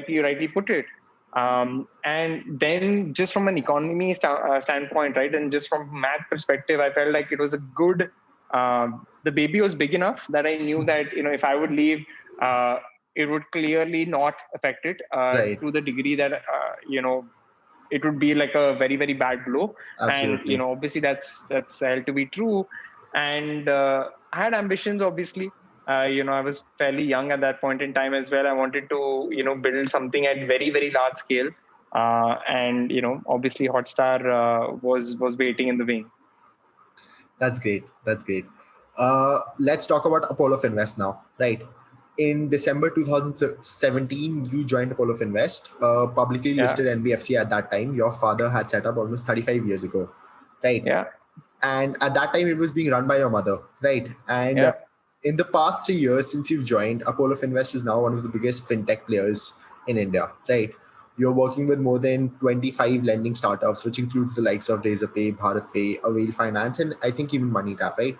you rightly put it. And then just from an economy standpoint, right, and just from math perspective, I felt like it was a good. The baby was big enough that I knew that if I would leave, it would clearly not affect it to the degree that it would be like a very, very bad blow. Absolutely. And obviously that's held to be true. And I had ambitions, obviously. I was fairly young at that point in time as well. I wanted to build something at very, very large scale. And obviously Hotstar was waiting in the wing. That's great. Let's talk about Apollo Finvest now, right? In December 2017, you joined Apollo Finvest, publicly listed NBFC at that time. Your father had set up almost 35 years ago, right? Yeah. And at that time, it was being run by your mother, right? And in the past 3 years since you've joined, Apollo Finvest is now one of the biggest fintech players in India, right? You're working with more than 25 lending startups, which includes the likes of Razorpay, BharatPay, Avail Finance, and I think even MoneyTap, right?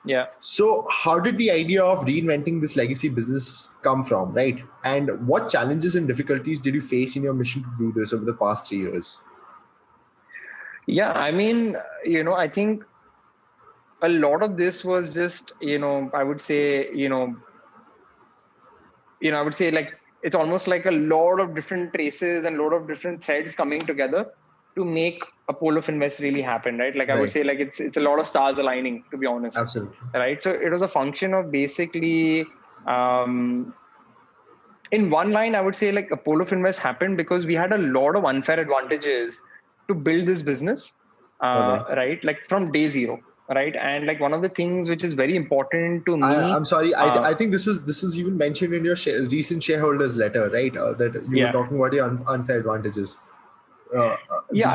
Yeah. So, how did the idea of reinventing this legacy business come from, right? And what challenges and difficulties did you face in your mission to do this over the past 3 years? Yeah, I mean, I think a lot of this was just, I would say, I would say like it's almost like a lot of different traces and a lot of different threads coming together to make Apollo Finvest really happen, right? Like I would Right. say like it's a lot of stars aligning, to be honest, Absolutely. right? So it was a function of basically, in one line, I would say like Apollo Finvest happened because we had a lot of unfair advantages to build this business, All right. right? Like from day zero, right? And like one of the things which is very important to me, I'm sorry. uh, I think this was even mentioned in your recent shareholders letter, right? That you were yeah, talking about your unfair advantages. yeah,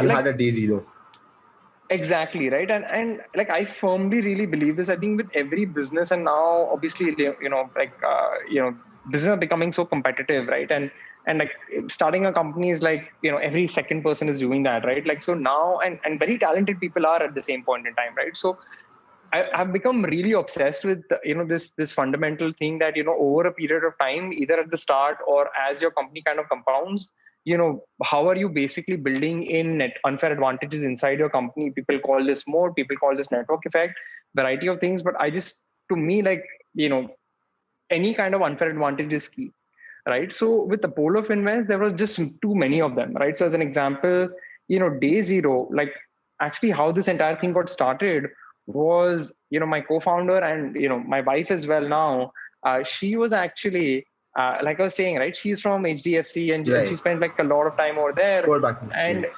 You like had a day zero. exactly, right. And like I firmly really believe this. I think with every business, and now obviously business are becoming so competitive, right? And like starting a company is like every second person is doing that, right? Like so now, and very talented people are at the same point in time, right? So I've become really obsessed with this fundamental thing that over a period of time, either at the start or as your company kind of compounds, how are you basically building in net unfair advantages inside your company? People call this mode, people call this network effect, variety of things. But I just, to me, like any kind of unfair advantage is key, right? So with Apollo Finvest, there was just too many of them, right? So as an example, day zero, like actually how this entire thing got started was, my co-founder and my wife as well now. She was actually, like I was saying, right? She's from HDFC and she Right. spent like a lot of time over there. Core banking And experience.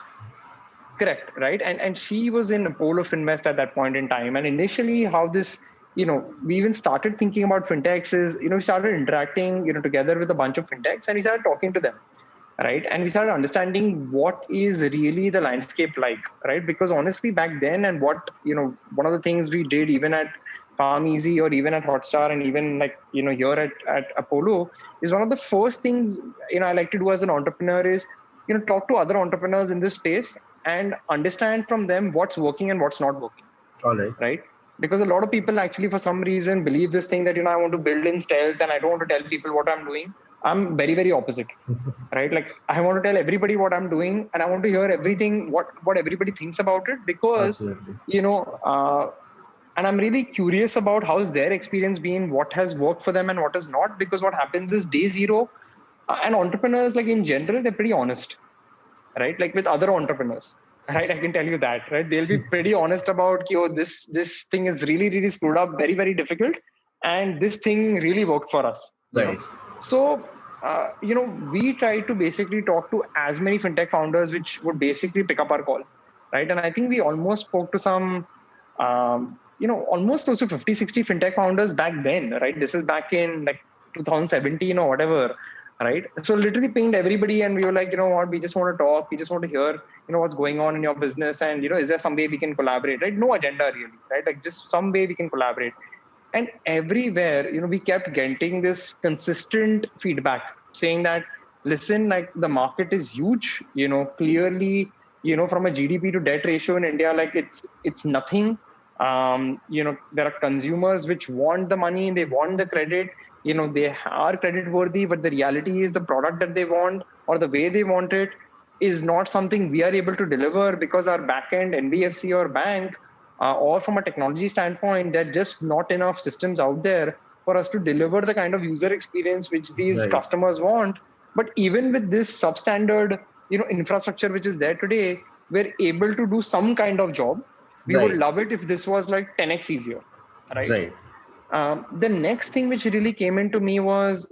correct, right? And she was in Apollo Finvest at that point in time. And initially, how this, we even started thinking about fintechs is, we started interacting, together with a bunch of fintechs, and we started talking to them, right? And we started understanding what is really the landscape like, right? Because honestly, back then, and what one of the things we did even at Palm Easy or even at Hotstar and even like here at Apollo is one of the first things I like to do as an entrepreneur is talk to other entrepreneurs in this space and understand from them what's working and what's not working, All right. right? Because a lot of people actually for some reason believe this thing that I want to build in stealth and I don't want to tell people what I'm doing. I'm very, very opposite, right? Like I want to tell everybody what I'm doing and I want to hear everything what everybody thinks about it, because Absolutely. and I'm really curious about how's their experience been, what has worked for them and what has not. Because what happens is day zero, and entrepreneurs like in general, they're pretty honest, right? Like with other entrepreneurs, right? I can tell you that, right? They'll be pretty honest about, this thing is really, really screwed up, very, very difficult, and this thing really worked for us, Right. So, we try to basically talk to as many fintech founders, which would basically pick up our call, right? And I think we almost spoke to some, almost close to 50, 60 fintech founders back then, right? This is back in like 2017 or whatever, right? So literally pinged everybody and we were like, you know what, we just want to talk. We just want to hear, what's going on in your business. And, is there some way we can collaborate, right? No agenda really, right? Like just some way we can collaborate. And everywhere we kept getting this consistent feedback saying that, listen, like the market is huge, clearly, from a GDP to debt ratio in India, like it's nothing. There are consumers which want the money, they want the credit, they are credit worthy, but the reality is the product that they want or the way they want it is not something we are able to deliver, because our backend NBFC or bank, or from a technology standpoint, there are just not enough systems out there for us to deliver the kind of user experience which these Right. customers want. But even with this substandard, infrastructure which is there today, we're able to do some kind of job. We would Right. love it if this was like 10x easier, right? Right. The next thing which really came into me was,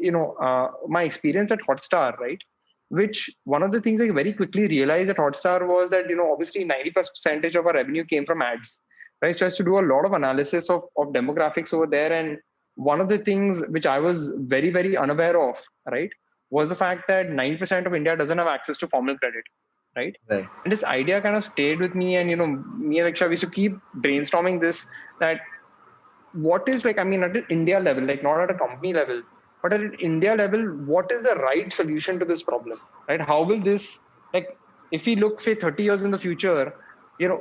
my experience at Hotstar, right? Which one of the things I very quickly realized at Hotstar was that, obviously 90% of our revenue came from ads, right? So I used to do a lot of analysis of demographics over there. And one of the things which I was very, very unaware of, right, was the fact that 90% of India doesn't have access to formal credit, right? Right. And this idea kind of stayed with me. And, me and Raksha, we used to keep brainstorming this, that what is like, I mean, at an India level, like not at a company level, but at an India level, what is the right solution to this problem, right? How will this, like, if we look, say, 30 years in the future,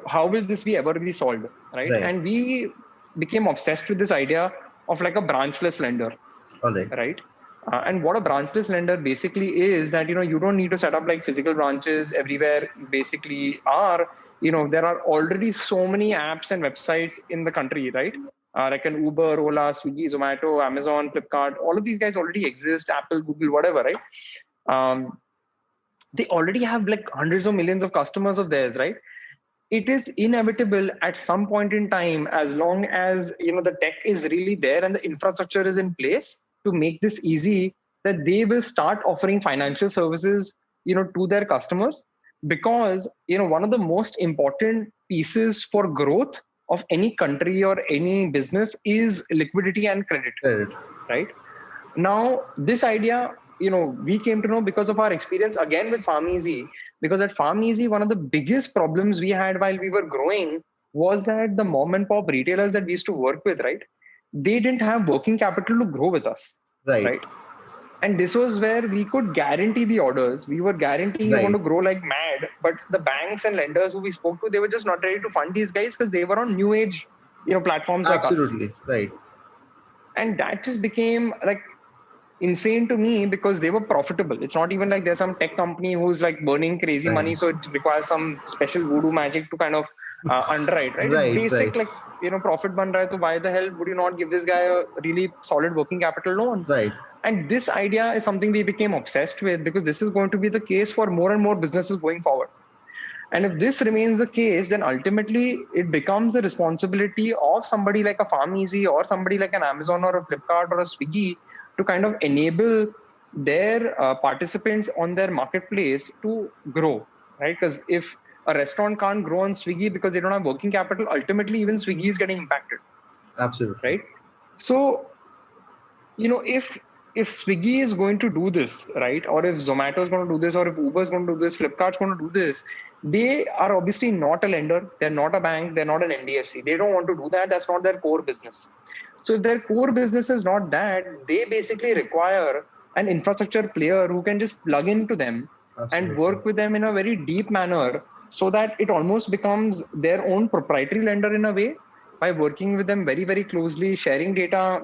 how will this be ever be solved, right? Right. And we became obsessed with this idea of like a branchless lender, All right. right? And what a branchless lender basically is that, you don't need to set up like physical branches everywhere you basically are. There are already so many apps and websites in the country, right? Like an Uber, Ola, Swiggy, Zomato, Amazon, Flipkart, all of these guys already exist, Apple, Google, whatever, right? They already have like hundreds of millions of customers of theirs, right? It is inevitable at some point in time, as long as the tech is really there and the infrastructure is in place to make this easy, that they will start offering financial services to their customers. Because one of the most important pieces for growth of any country or any business is liquidity and credit, right? Now this idea, we came to know because of our experience again with PharmEasy. Because at PharmEasy, one of the biggest problems we had while we were growing was that the mom and pop retailers that we used to work with, right, they didn't have working capital to grow with us, right? And this was where we could guarantee the orders. We were guaranteeing we want to grow like mad, but the banks and lenders who we spoke to, they were just not ready to fund these guys because they were on new age platforms like us. Absolutely right. And that just became like insane to me because they were profitable. It's not even like there's some tech company who's like burning crazy money, so it requires some special voodoo magic to kind of underwrite, right? Basic like profit ban raha hai, so why the hell would you not give this guy a really solid working capital loan? Right. And this idea is something we became obsessed with because this is going to be the case for more and more businesses going forward. And if this remains the case, then ultimately it becomes the responsibility of somebody like a PharmEasy or somebody like an Amazon or a Flipkart or a Swiggy to kind of enable their participants on their marketplace to grow, right? Because if a restaurant can't grow on Swiggy because they don't have working capital, ultimately even Swiggy is getting impacted. Absolutely. Right? So, if Swiggy is going to do this, right, or if Zomato is going to do this, or if Uber is going to do this, Flipkart's going to do this, they are obviously not a lender. They're not a bank. They're not an NBFC. They don't want to do that. That's not their core business. So if their core business is not that, they basically require an infrastructure player who can just plug into them and work with them in a very deep manner so that it almost becomes their own proprietary lender in a way, by working with them very, very closely, sharing data,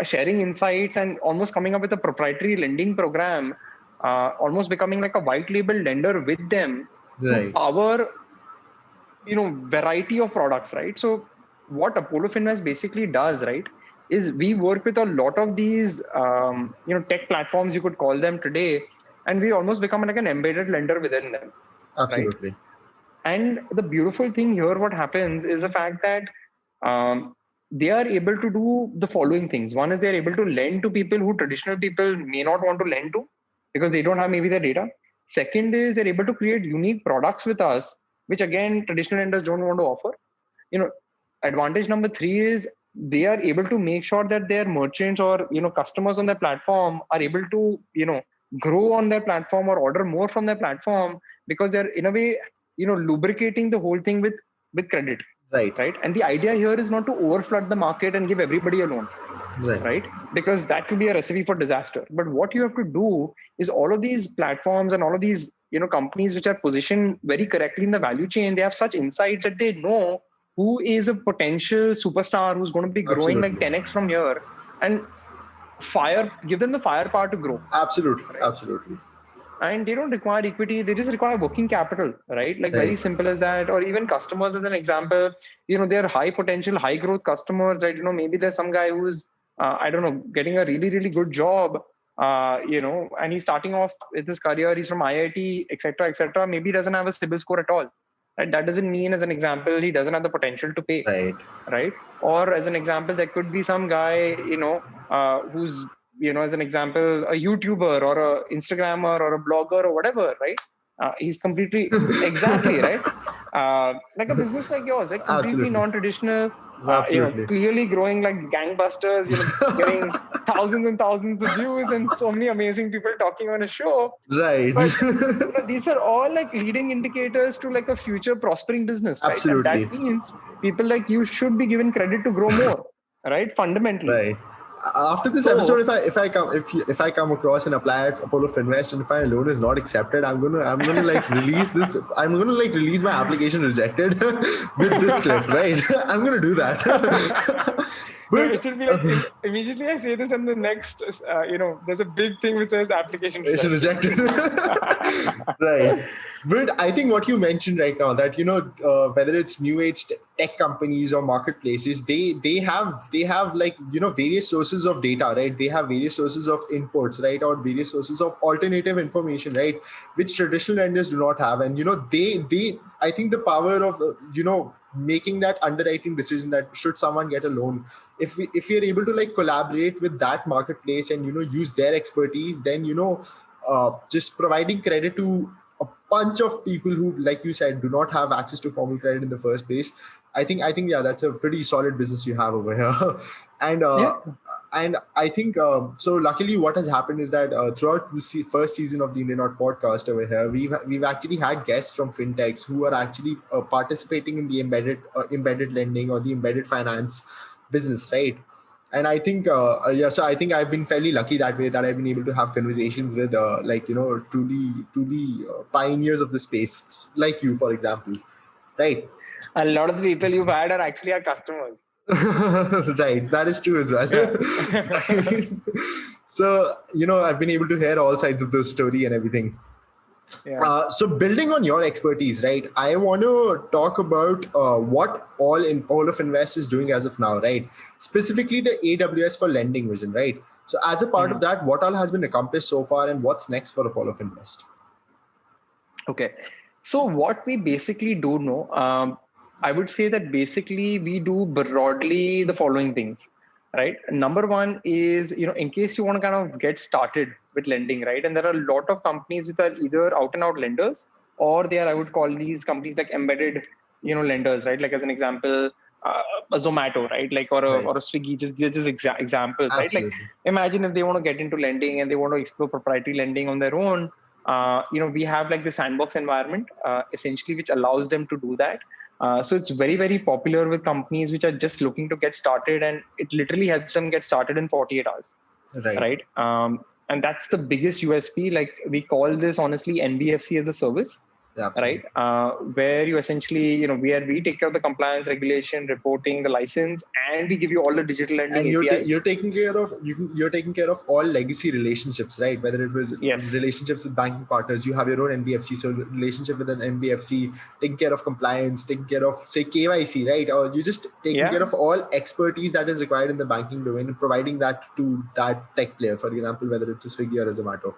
sharing insights, and almost coming up with a proprietary lending program, almost becoming like a white label lender with them to power, variety of products, right? So what Apollo Finvest basically does, right, is we work with a lot of these, tech platforms, you could call them today, and we almost become like an embedded lender within them. Absolutely. Right? And the beautiful thing here, what happens is the fact that they are able to do the following things. One is they're able to lend to people who traditional people may not want to lend to because they don't have maybe the data. Second is they're able to create unique products with us, which again, traditional lenders don't want to offer. Advantage number 3 is they are able to make sure that their merchants or customers on their platform are able to grow on their platform or order more from their platform because they're in a way lubricating the whole thing with credit. Right. And the idea here is not to overflood the market and give everybody a loan. Right. Because that could be a recipe for disaster. But what you have to do is all of these platforms and all of these companies which are positioned very correctly in the value chain, they have such insights that they know who is a potential superstar who's going to be growing like 10x from here, and give them the firepower to grow. Absolutely. Absolutely. And they don't require equity, they just require working capital, right? Like very simple as that. Or even customers as an example, they're high potential, high growth customers, right? Maybe there's some guy who's getting a really, really good job, and he's starting off with his career, he's from IIT, etc. Maybe he doesn't have a CIBIL score at all. Right? That doesn't mean, as an example, he doesn't have the potential to pay. Right? Or as an example, there could be some guy, who's, as an example, a YouTuber or a Instagrammer or a blogger or whatever, right? He's completely, exactly, right? Like a business like yours, like completely non-traditional, clearly growing like gangbusters, getting thousands and thousands of views and so many amazing people talking on a show. Right. But these are all like leading indicators to like a future prospering business, right? Absolutely. And that means people like you should be given credit to grow more. right? Fundamentally. Right. After this So- episode, if I come across and apply at Apollo Finvest, and if my loan is not accepted, I'm gonna like release this. I'm gonna like release my application rejected with this clip, right? I'm gonna do that. No, it should be like immediately I say this, and the next, there's a big thing which says application rejected. Right. But I think what you mentioned right now, that whether it's new age tech companies or marketplaces, they have like various sources of data, right? They have various sources of inputs, right, or various sources of alternative information, right, which traditional lenders do not have. And they I think the power of making that underwriting decision, that should someone get a loan, if we are able to like collaborate with that marketplace and use their expertise, then just providing credit to a bunch of people who, like you said, do not have access to formal credit in the first place. I think yeah, that's a pretty solid business you have over here. And and I think so luckily what has happened is that throughout the first season of the Indian Art podcast over here, we've actually had guests from fintechs who are actually participating in the embedded lending or the embedded finance business, right? And I think so I think I've been fairly lucky that way, that I've been able to have conversations with truly pioneers of the space, like you, for example, right? A lot of the people you've had are actually our customers. Right, that is true as well. Yeah. So I've been able to hear all sides of the story and everything. Yeah. So building on your expertise, right, I want to talk about what all of Invest is doing as of now, right? Specifically the AWS for lending vision, right? So as a part of that, what all has been accomplished so far, and what's next for Apollo of Invest? Okay. So what we basically do know, I would say that basically we do broadly the following things, right? Number one is, in case you want to kind of get started with lending, right? And there are a lot of companies which are either out and out lenders, or they are, I would call these companies like embedded, lenders, right? Like as an example, a Zomato, right? Like or a Swiggy, just examples, right? Like imagine if they want to get into lending and they want to explore proprietary lending on their own. We have like the sandbox environment, essentially, which allows them to do that. So it's very, very popular with companies which are just looking to get started, and it literally helps them get started in 48 hours. Right. And that's the biggest USP. Like we call this honestly NBFC as a service. Absolutely. Right? Where you essentially, we take care of the compliance, regulation, reporting, the license, and we give you all the digital lending and APIs. You're taking care of all legacy relationships, right? Whether it was relationships with banking partners, you have your own NBFC, so relationship with an NBFC, taking care of compliance, taking care of say KYC, right? Or you just taking care of all expertise that is required in the banking domain and providing that to that tech player, for example, whether it's a Swiggy or a Zomato.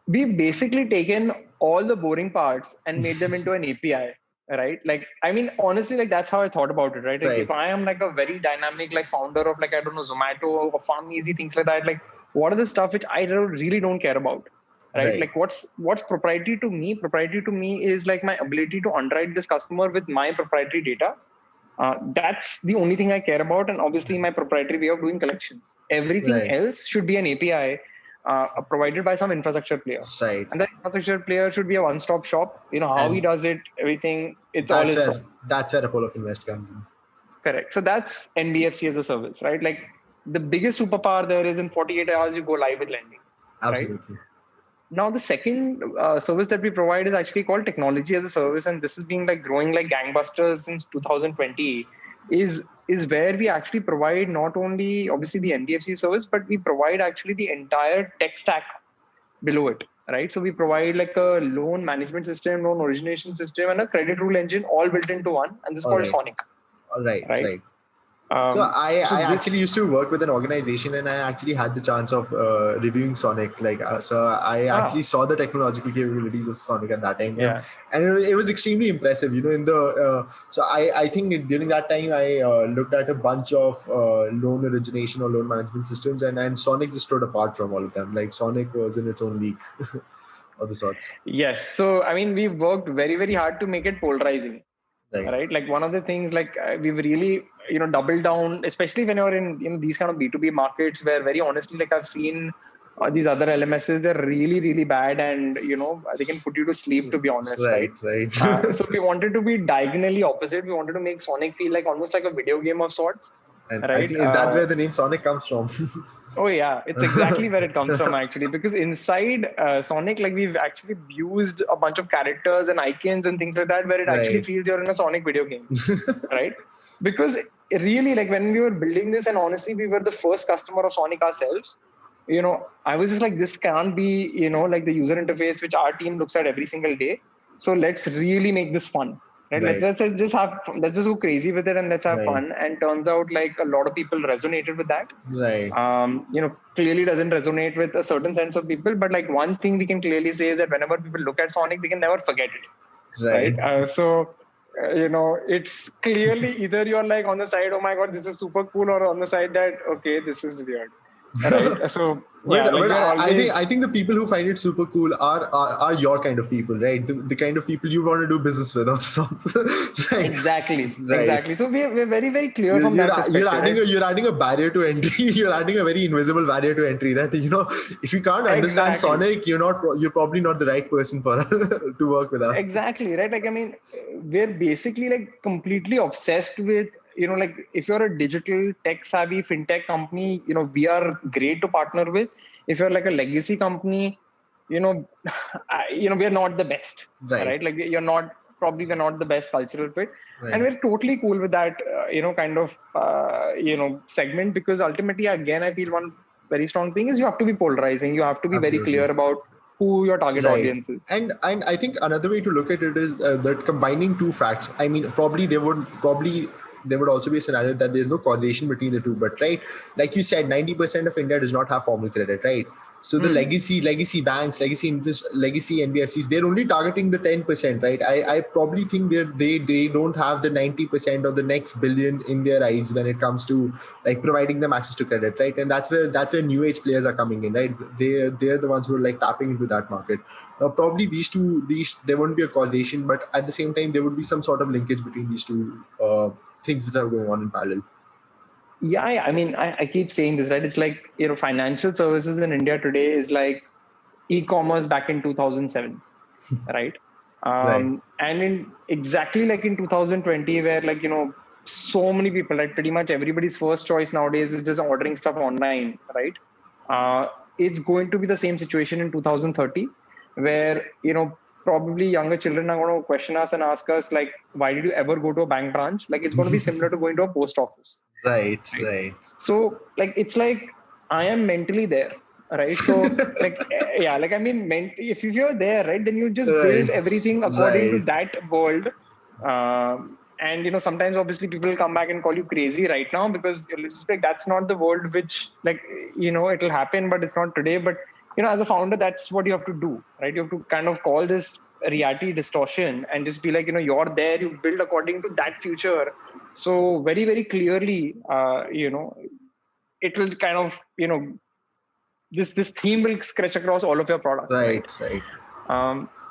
We've basically taken all the boring parts and made them into an API, right? Like, I mean, honestly, like that's how I thought about it, right? Like if I am like a very dynamic, like founder of like, I don't know, Zomato or PharmEasy, things like that, like what are the stuff which I really don't care about, right? Like what's proprietary to me? Proprietary to me is like my ability to underwrite this customer with my proprietary data. That's the only thing I care about. And obviously my proprietary way of doing collections. Everything else should be an API provided by some infrastructure player. Right. And that infrastructure player should be a one-stop shop. How he does it, everything, that's where Apollo of Invest comes in. Correct. So that's NBFC as a service, right? Like the biggest superpower there is in 48 hours, you go live with lending. Absolutely. Right? Now, the second service that we provide is actually called technology as a service. And this is being like growing like gangbusters since 2020 is where we actually provide not only obviously the NBFC service, but we provide actually the entire tech stack below it, right? So we provide like a loan management system, loan origination system, and a credit rule engine all built into one. And this is called Sonic. Right. So I actually used to work with an organization, and I actually had the chance of reviewing Sonic. So I actually saw the technological capabilities of Sonic at that time, and it was extremely impressive. So I think during that time I looked at a bunch of loan origination or loan management systems, and Sonic just stood apart from all of them. Like Sonic was in its own league of the sorts. Yes. So I mean, we've worked very, very hard to make it polarizing. Right. Like one of the things, like we've really, doubled down, especially when you're in these kind of B2B markets where very honestly, like I've seen these other LMSs, they're really, really bad. And, they can put you to sleep, to be honest. Right. Right. So we wanted to be diagonally opposite. We wanted to make Sonic feel like almost like a video game of sorts. And I right? think is that where the name Sonic comes from? Oh yeah, it's exactly where it comes from actually. Because inside Sonic, like we've actually used a bunch of characters and icons and things like that, where it actually Right. feels you're in a Sonic video game, right? Because really, like when we were building this, and honestly, we were the first customer of Sonic ourselves. I was just like, this can't be, like the user interface which our team looks at every single day. So let's really make this fun, right? Right. Let's just have fun. Let's just go crazy with it and let's have Right. fun. And turns out like a lot of people resonated with that. Right. Clearly doesn't resonate with a certain sense of people, but like one thing we can clearly say is that whenever people look at Sonic, they can never forget it, Right. right? It's clearly either you're like on the side, oh my god, this is super cool, or on the side that okay, this is weird, right? So yeah, like But we're always I think the people who find it super cool are your kind of people, right? The kind of people you want to do business with of sorts. Right. exactly. So we're very very clear You're, from that perspective. you're adding a barrier to entry. You're adding a very invisible barrier to entry that if you can't understand Exactly. Sonic, you're probably not the right person for to work with us. Exactly, right? Like, I mean, we're basically like completely obsessed with, like if you're a digital tech savvy fintech company, we are great to partner with. If you're like a legacy company, we're not the best, right? Like we're not the best cultural fit. Right. And we're totally cool with that, kind of, segment, because ultimately, again, I feel one very strong thing is you have to be polarizing. You have to be very Absolutely. clear about who your target audience is. And I think another way to look at it is that combining two facts. I mean, probably there would also be a scenario that there's no causation between the two. But right, like you said, 90% of India does not have formal credit, right? So the legacy banks, legacy NBFCs, they're only targeting the 10%, right? I probably think they don't have the 90% or the next billion in their eyes when it comes to like providing them access to credit, right? And that's where new age players are coming in, right? They're the ones who are like tapping into that market. Probably these there won't be a causation, but at the same time there would be some sort of linkage between these two things which are going on in parallel. Yeah, I mean, I keep saying this, right? It's like, financial services in India today is like e-commerce back in 2007, right? Right. And in exactly like in 2020, where like, so many people, like pretty much everybody's first choice nowadays is just ordering stuff online, right? It's going to be the same situation in 2030, where, probably younger children are going to question us and ask us like, why did you ever go to a bank branch? Like it's going to be similar to going to a post office. Right. So like it's like I am mentally there, right? So like yeah, like I mean, if you're there, right, then you just build everything according to that world. And sometimes obviously people will come back and call you crazy right now because you're just like that's not the world which like it'll happen, but it's not today. But as a founder, that's what you have to do, right? You have to kind of call this reality distortion and just be like, you're there, you build according to that future. So very, very clearly, it will kind of, this theme will stretch across all of your products. Right.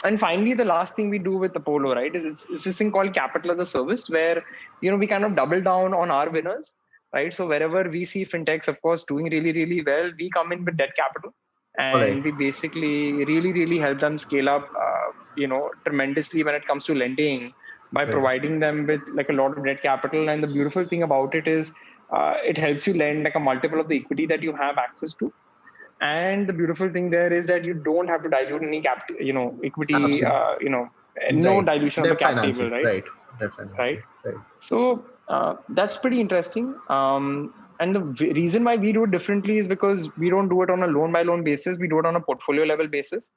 And finally, the last thing we do with Apollo, right, is it's this thing called capital as a service, where we kind of double down on our winners, right? So wherever we see fintechs, of course, doing really, really well, we come in with debt capital, and we basically really, really help them scale up, tremendously when it comes to lending by providing them with like a lot of debt capital. And the beautiful thing about it is it helps you lend like a multiple of the equity that you have access to. And the beautiful thing there is that you don't have to dilute any capital, equity, no dilution of the cap table, right? Right. So that's pretty interesting. And the reason why we do it differently is because we don't do it on a loan by loan basis. We do it on a portfolio level basis.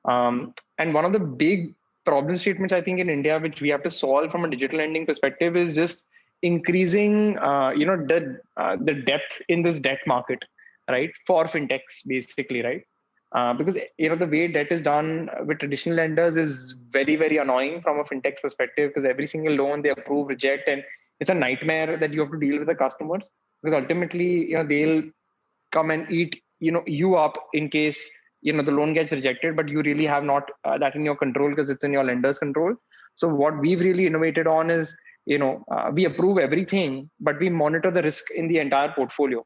And one of the big problem statements I think in India, which we have to solve from a digital lending perspective, is just increasing, the depth in this debt market, right, for fintechs basically, right? Because the way debt is done with traditional lenders is very, very annoying from a fintech's perspective, because every single loan they approve, reject, and it's a nightmare that you have to deal with the customers, because ultimately they'll come and eat you up in case the loan gets rejected, but you really have not that in your control because it's in your lender's control. So what we've really innovated on is we approve everything, but we monitor the risk in the entire portfolio,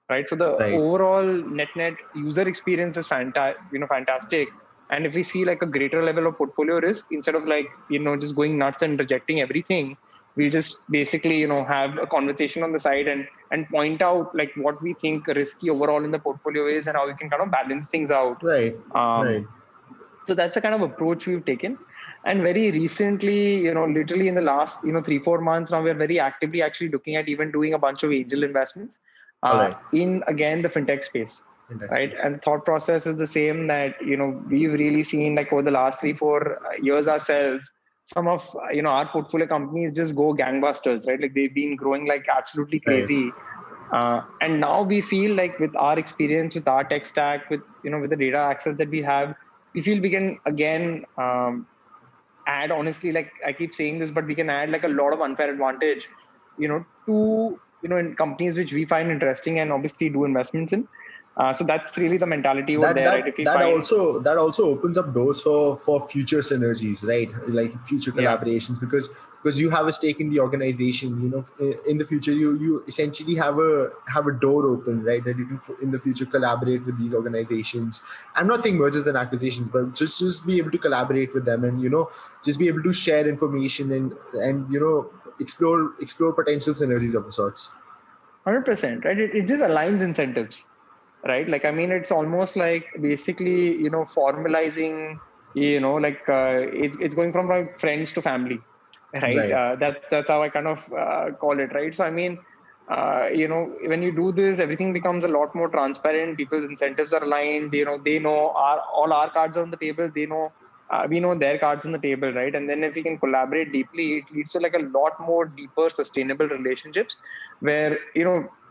right? So the overall net user experience is fantastic. And if we see like a greater level of portfolio risk, instead of like just going nuts and rejecting everything, we just basically, have a conversation on the side and point out like what we think risky overall in the portfolio is and how we can kind of balance things out. Right. Um, Right. so that's the kind of approach we've taken. And very recently, literally in the last, 3-4 months now, we're very actively actually looking at even doing a bunch of angel investments All right. in, again, the fintech space. Index Right. space. And thought process is the same that, we've really seen like over the last 3-4 years ourselves, some of, our portfolio companies just go gangbusters, right? Like they've been growing like absolutely Right. crazy. And now we feel like with our experience, with our tech stack, with, with the data access that we have, we feel we can again add, honestly, like I keep saying this, but we can add like a lot of unfair advantage, to, in companies which we find interesting and obviously do investments in. So that's really the mentality over that there, right? that If we that find, also that also opens up doors for future synergies, right? Like future yeah, collaborations, because you have a stake in the organization. In the future, you essentially have a door open, right? That you can in the future collaborate with these organizations. I'm not saying mergers and acquisitions, but just be able to collaborate with them, and just be able to share information and explore potential synergies of the sorts. 100%, right? It just aligns incentives, right? Like, I mean, it's almost like basically, formalizing, like it's going from like friends to family, right? Right. That's how I kind of call it, right? So, I mean, when you do this, everything becomes a lot more transparent. People's incentives are aligned. They know all our cards are on the table. They know, we know their cards on the table, right? And then if we can collaborate deeply, it leads to like a lot more deeper, sustainable relationships where,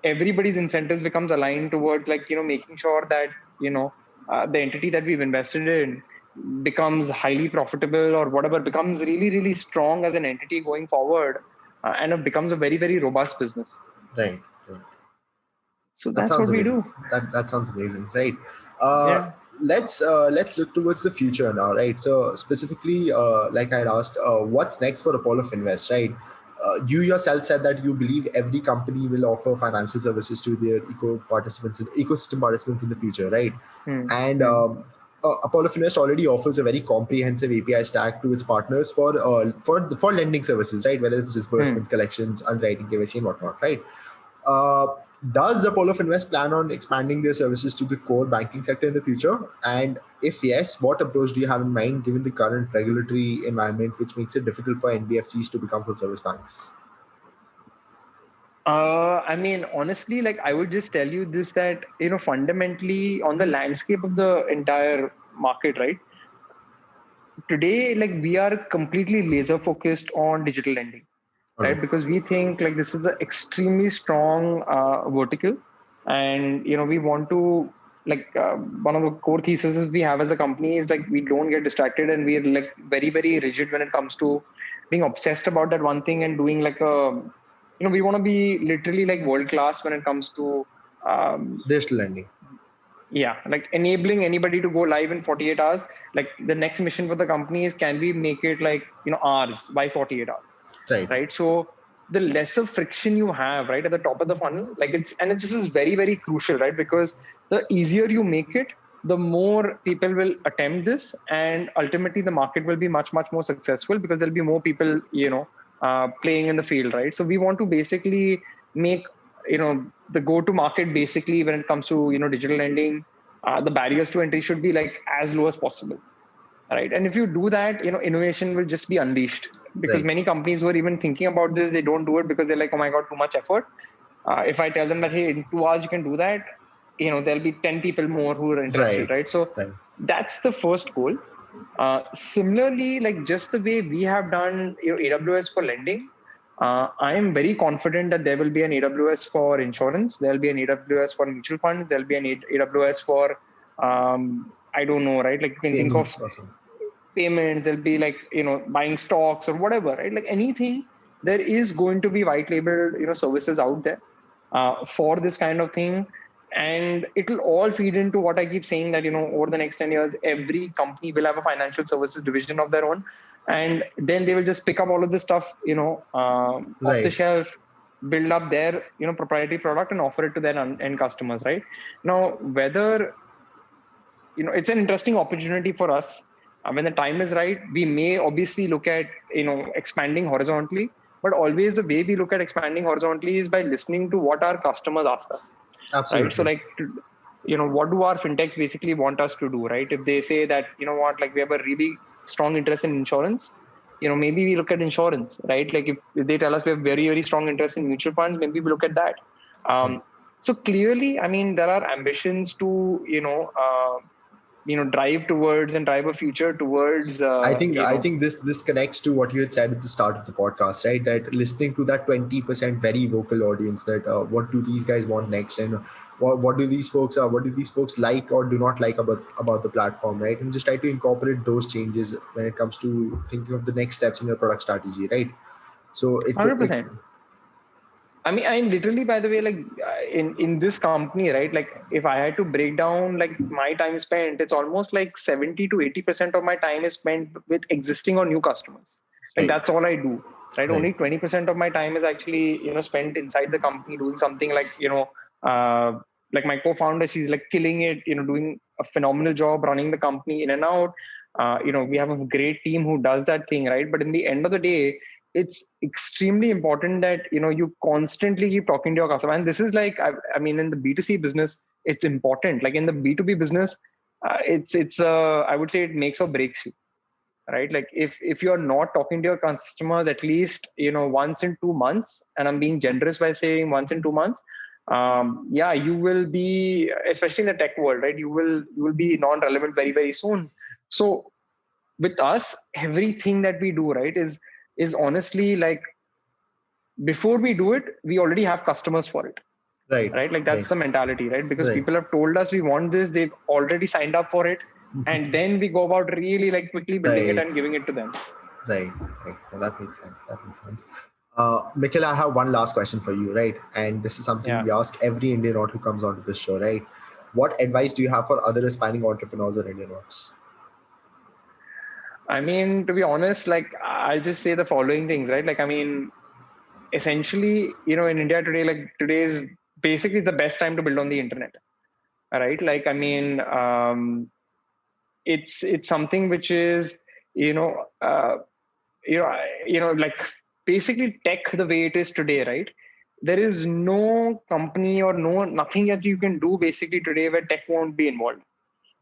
everybody's incentives becomes aligned towards like, making sure that, the entity that we've invested in becomes highly profitable or whatever, becomes really, really strong as an entity going forward, and it becomes a very, very robust business. Right. Right. So That that's sounds what we amazing. do. That sounds amazing, right? Uh, Yeah. let's look towards the future now, right? So specifically, like I'd asked, what's next for Apollo Finvest, right? You yourself said that you believe every company will offer financial services to their ecosystem participants in the future, right? Hmm. And Hmm. Apollo Finvest already offers a very comprehensive API stack to its partners for lending services, right? Whether it's Hmm. disbursements, collections, underwriting, KYC, and whatnot, right? Uh, does Apollo Finvest plan on expanding their services to the core banking sector in the future? And if yes, what approach do you have in mind given the current regulatory environment, which makes it difficult for NBFCs to become full service banks? I mean, honestly, like I would just tell you this that, fundamentally on the landscape of the entire market, right? Today, like we are completely laser focused on digital lending, Okay. right? Because we think like this is an extremely strong vertical, and we want to like one of the core theses we have as a company is like we don't get distracted and we're like very, very rigid when it comes to being obsessed about that one thing and doing like we want to be literally like world class when it comes to um, Digital lending. yeah, like enabling anybody to go live in 48 hours. Like the next mission for the company is can we make it like, hours by 48 hours, Right. right? So the lesser friction you have, right, at the top of the funnel, like this is very, very crucial, right? Because the easier you make it, the more people will attempt this, and ultimately the market will be much, much more successful because there'll be more people, playing in the field, right? So we want to basically make, the go-to market basically when it comes to, digital lending, the barriers to entry should be like as low as possible, right? And if you do that, innovation will just be unleashed, because Right. many companies who are even thinking about this, they don't do it because they're like, oh my god, too much effort. If I tell them that, hey, in 2 hours you can do that, there'll be 10 people more who are Right. interested, right? So Right. that's the first goal. Similarly, like just the way we have done, AWS for lending, I am very confident that there will be an AWS for insurance, there'll be an AWS for mutual funds, there'll be an AWS for I don't know, right? Like you can think of Payments. Awesome. payments, there'll be like, buying stocks or whatever, right? Like anything, there is going to be white labeled, services out there for this kind of thing. And it will all feed into what I keep saying that, over the next 10 years, every company will have a financial services division of their own. And then they will just pick up all of this stuff, off the Right. shelf, build up their, proprietary product and offer it to their end customers, right? Now, whether it's an interesting opportunity for us. When the time is right, we may obviously look at expanding horizontally. but always the way we look at expanding horizontally is by listening to what our customers ask us, right? So Absolutely. like, what do our fintechs basically want us to do, right? If they say that, like we have a really strong interest in insurance, maybe we look at insurance, right? Like if they tell us we have very, very strong interest in mutual funds, maybe we look at that. Right. So clearly, I mean, there are ambitions to, drive towards and drive a future towards, I think this connects to what you had said at the start of the podcast, right? That listening to that 20% very vocal audience, that what do these guys want next, and what do these folks like or do not like about the platform, right? And just try to incorporate those changes when it comes to thinking of the next steps in your product strategy, right? So it 100%. I mean, literally, by the way, like in this company, right? Like, if I had to break down like my time spent, it's almost like 70 to 80% of my time is spent with existing or new customers. Like right, that's all I do, right? right, Only 20% of my time is actually spent inside the company doing something like uh, like my co-founder, she's like killing it, doing a phenomenal job running the company in and out. We have a great team who does that thing, right? But in the end of the day, it's extremely important that you constantly keep talking to your customer. And this is like, I mean, in the B2C business, it's important. Like in the B2B business, it's I would say it makes or breaks you, right? Like if you're not talking to your customers at least once in 2 months, and I'm being generous by saying once in 2 months, yeah, you will be, especially in the tech world, right? You will be non-relevant very, very soon. So with us, everything that we do, right, is honestly like, before we do it, we already have customers for it, right, right? Like right, that's the mentality, right? Because right, people have told us we want this, they've already signed up for it, and then we go about really like quickly building it right, and giving it to them. right, right. Well, that makes sense. That makes sense. Nikhil, I have one last question for you, right? And this is something Yeah. we ask every Indian who comes onto this show, right? What advice do you have for other aspiring entrepreneurs or Indian notes? I mean, to be honest, like I'll just say the following things, right? Like, I mean, essentially, in India today, like today is basically the best time to build on the internet, right? Like, I mean, it's something which is, you know, uh, like basically tech the way it is today, right? There is no company or nothing that you can do basically today where tech won't be involved,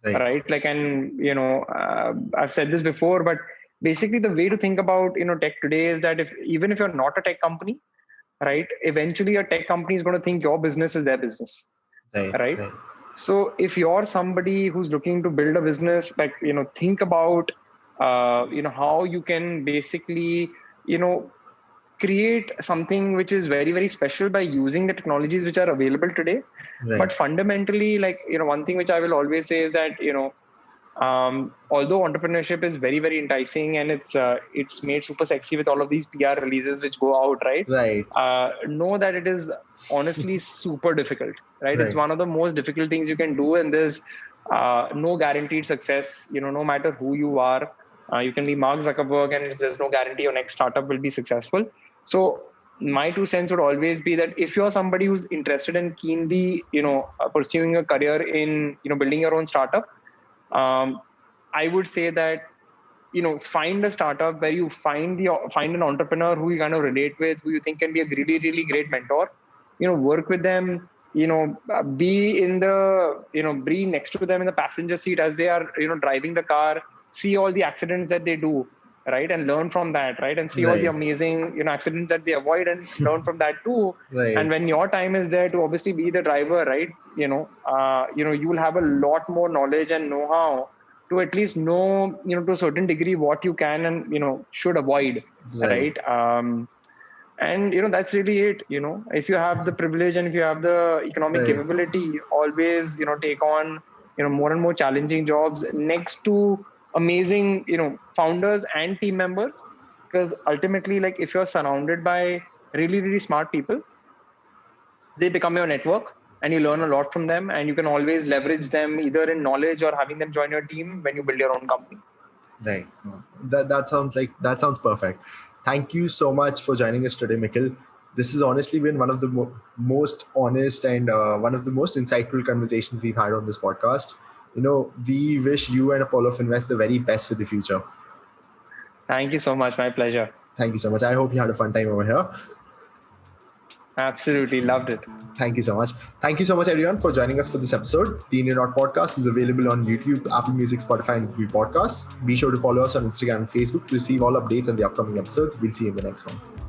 Right, right? Like, and I've said this before, but basically the way to think about tech today is that if even if you're not a tech company, right, eventually a tech company is going to think your business is their business, right, right? right, So if you're somebody who's looking to build a business, like think about how you can basically create something which is very, very special by using the technologies which are available today. right, But fundamentally, like one thing which I will always say is that although entrepreneurship is very, very enticing, and it's made super sexy with all of these PR releases which go out, right? right, Know that it is honestly super difficult, right? It's right, one of the most difficult things you can do, and there's no guaranteed success. No matter who you are, you can be Mark Zuckerberg, and there's no guarantee your next startup will be successful. So my 2 cents would always be that if you're somebody who's interested and keenly pursuing a career in building your own startup, um, I would say that find a startup where you find an entrepreneur who you kind of relate with, who you think can be a really, really great mentor. Work with them. Be in the be next to them in the passenger seat as they are driving the car. See all the accidents that they do, right, and learn from that, right, and see all the right, amazing accidents that they avoid and learn from that too. right, And when your time is there to obviously be the driver, right, you will have a lot more knowledge and know-how to at least know to a certain degree what you can and should avoid, right, right? And that's really it. If you have the privilege and if you have the economic right. capability, always take on more and more challenging jobs next to amazing founders and team members, because ultimately, like, if you're surrounded by really, really smart people, they become your network, and you learn a lot from them, and you can always leverage them either in knowledge or having them join your team when you build your own company. Right. That sounds perfect. Thank you so much for joining us today, Mikkel. This has honestly been one of the most honest and one of the most insightful conversations we've had on this podcast. We wish you and Apollo Finvest the very best for the future. Thank you so much. My pleasure. Thank you so much. I hope you had a fun time over here. Absolutely loved it. Thank you so much. Thank you so much, everyone, for joining us for this episode. The Indian Art Podcast is available on YouTube, Apple Music, Spotify, and Google Podcasts. Be sure to follow us on Instagram and Facebook to receive all updates on the upcoming episodes. We'll see you in the next one.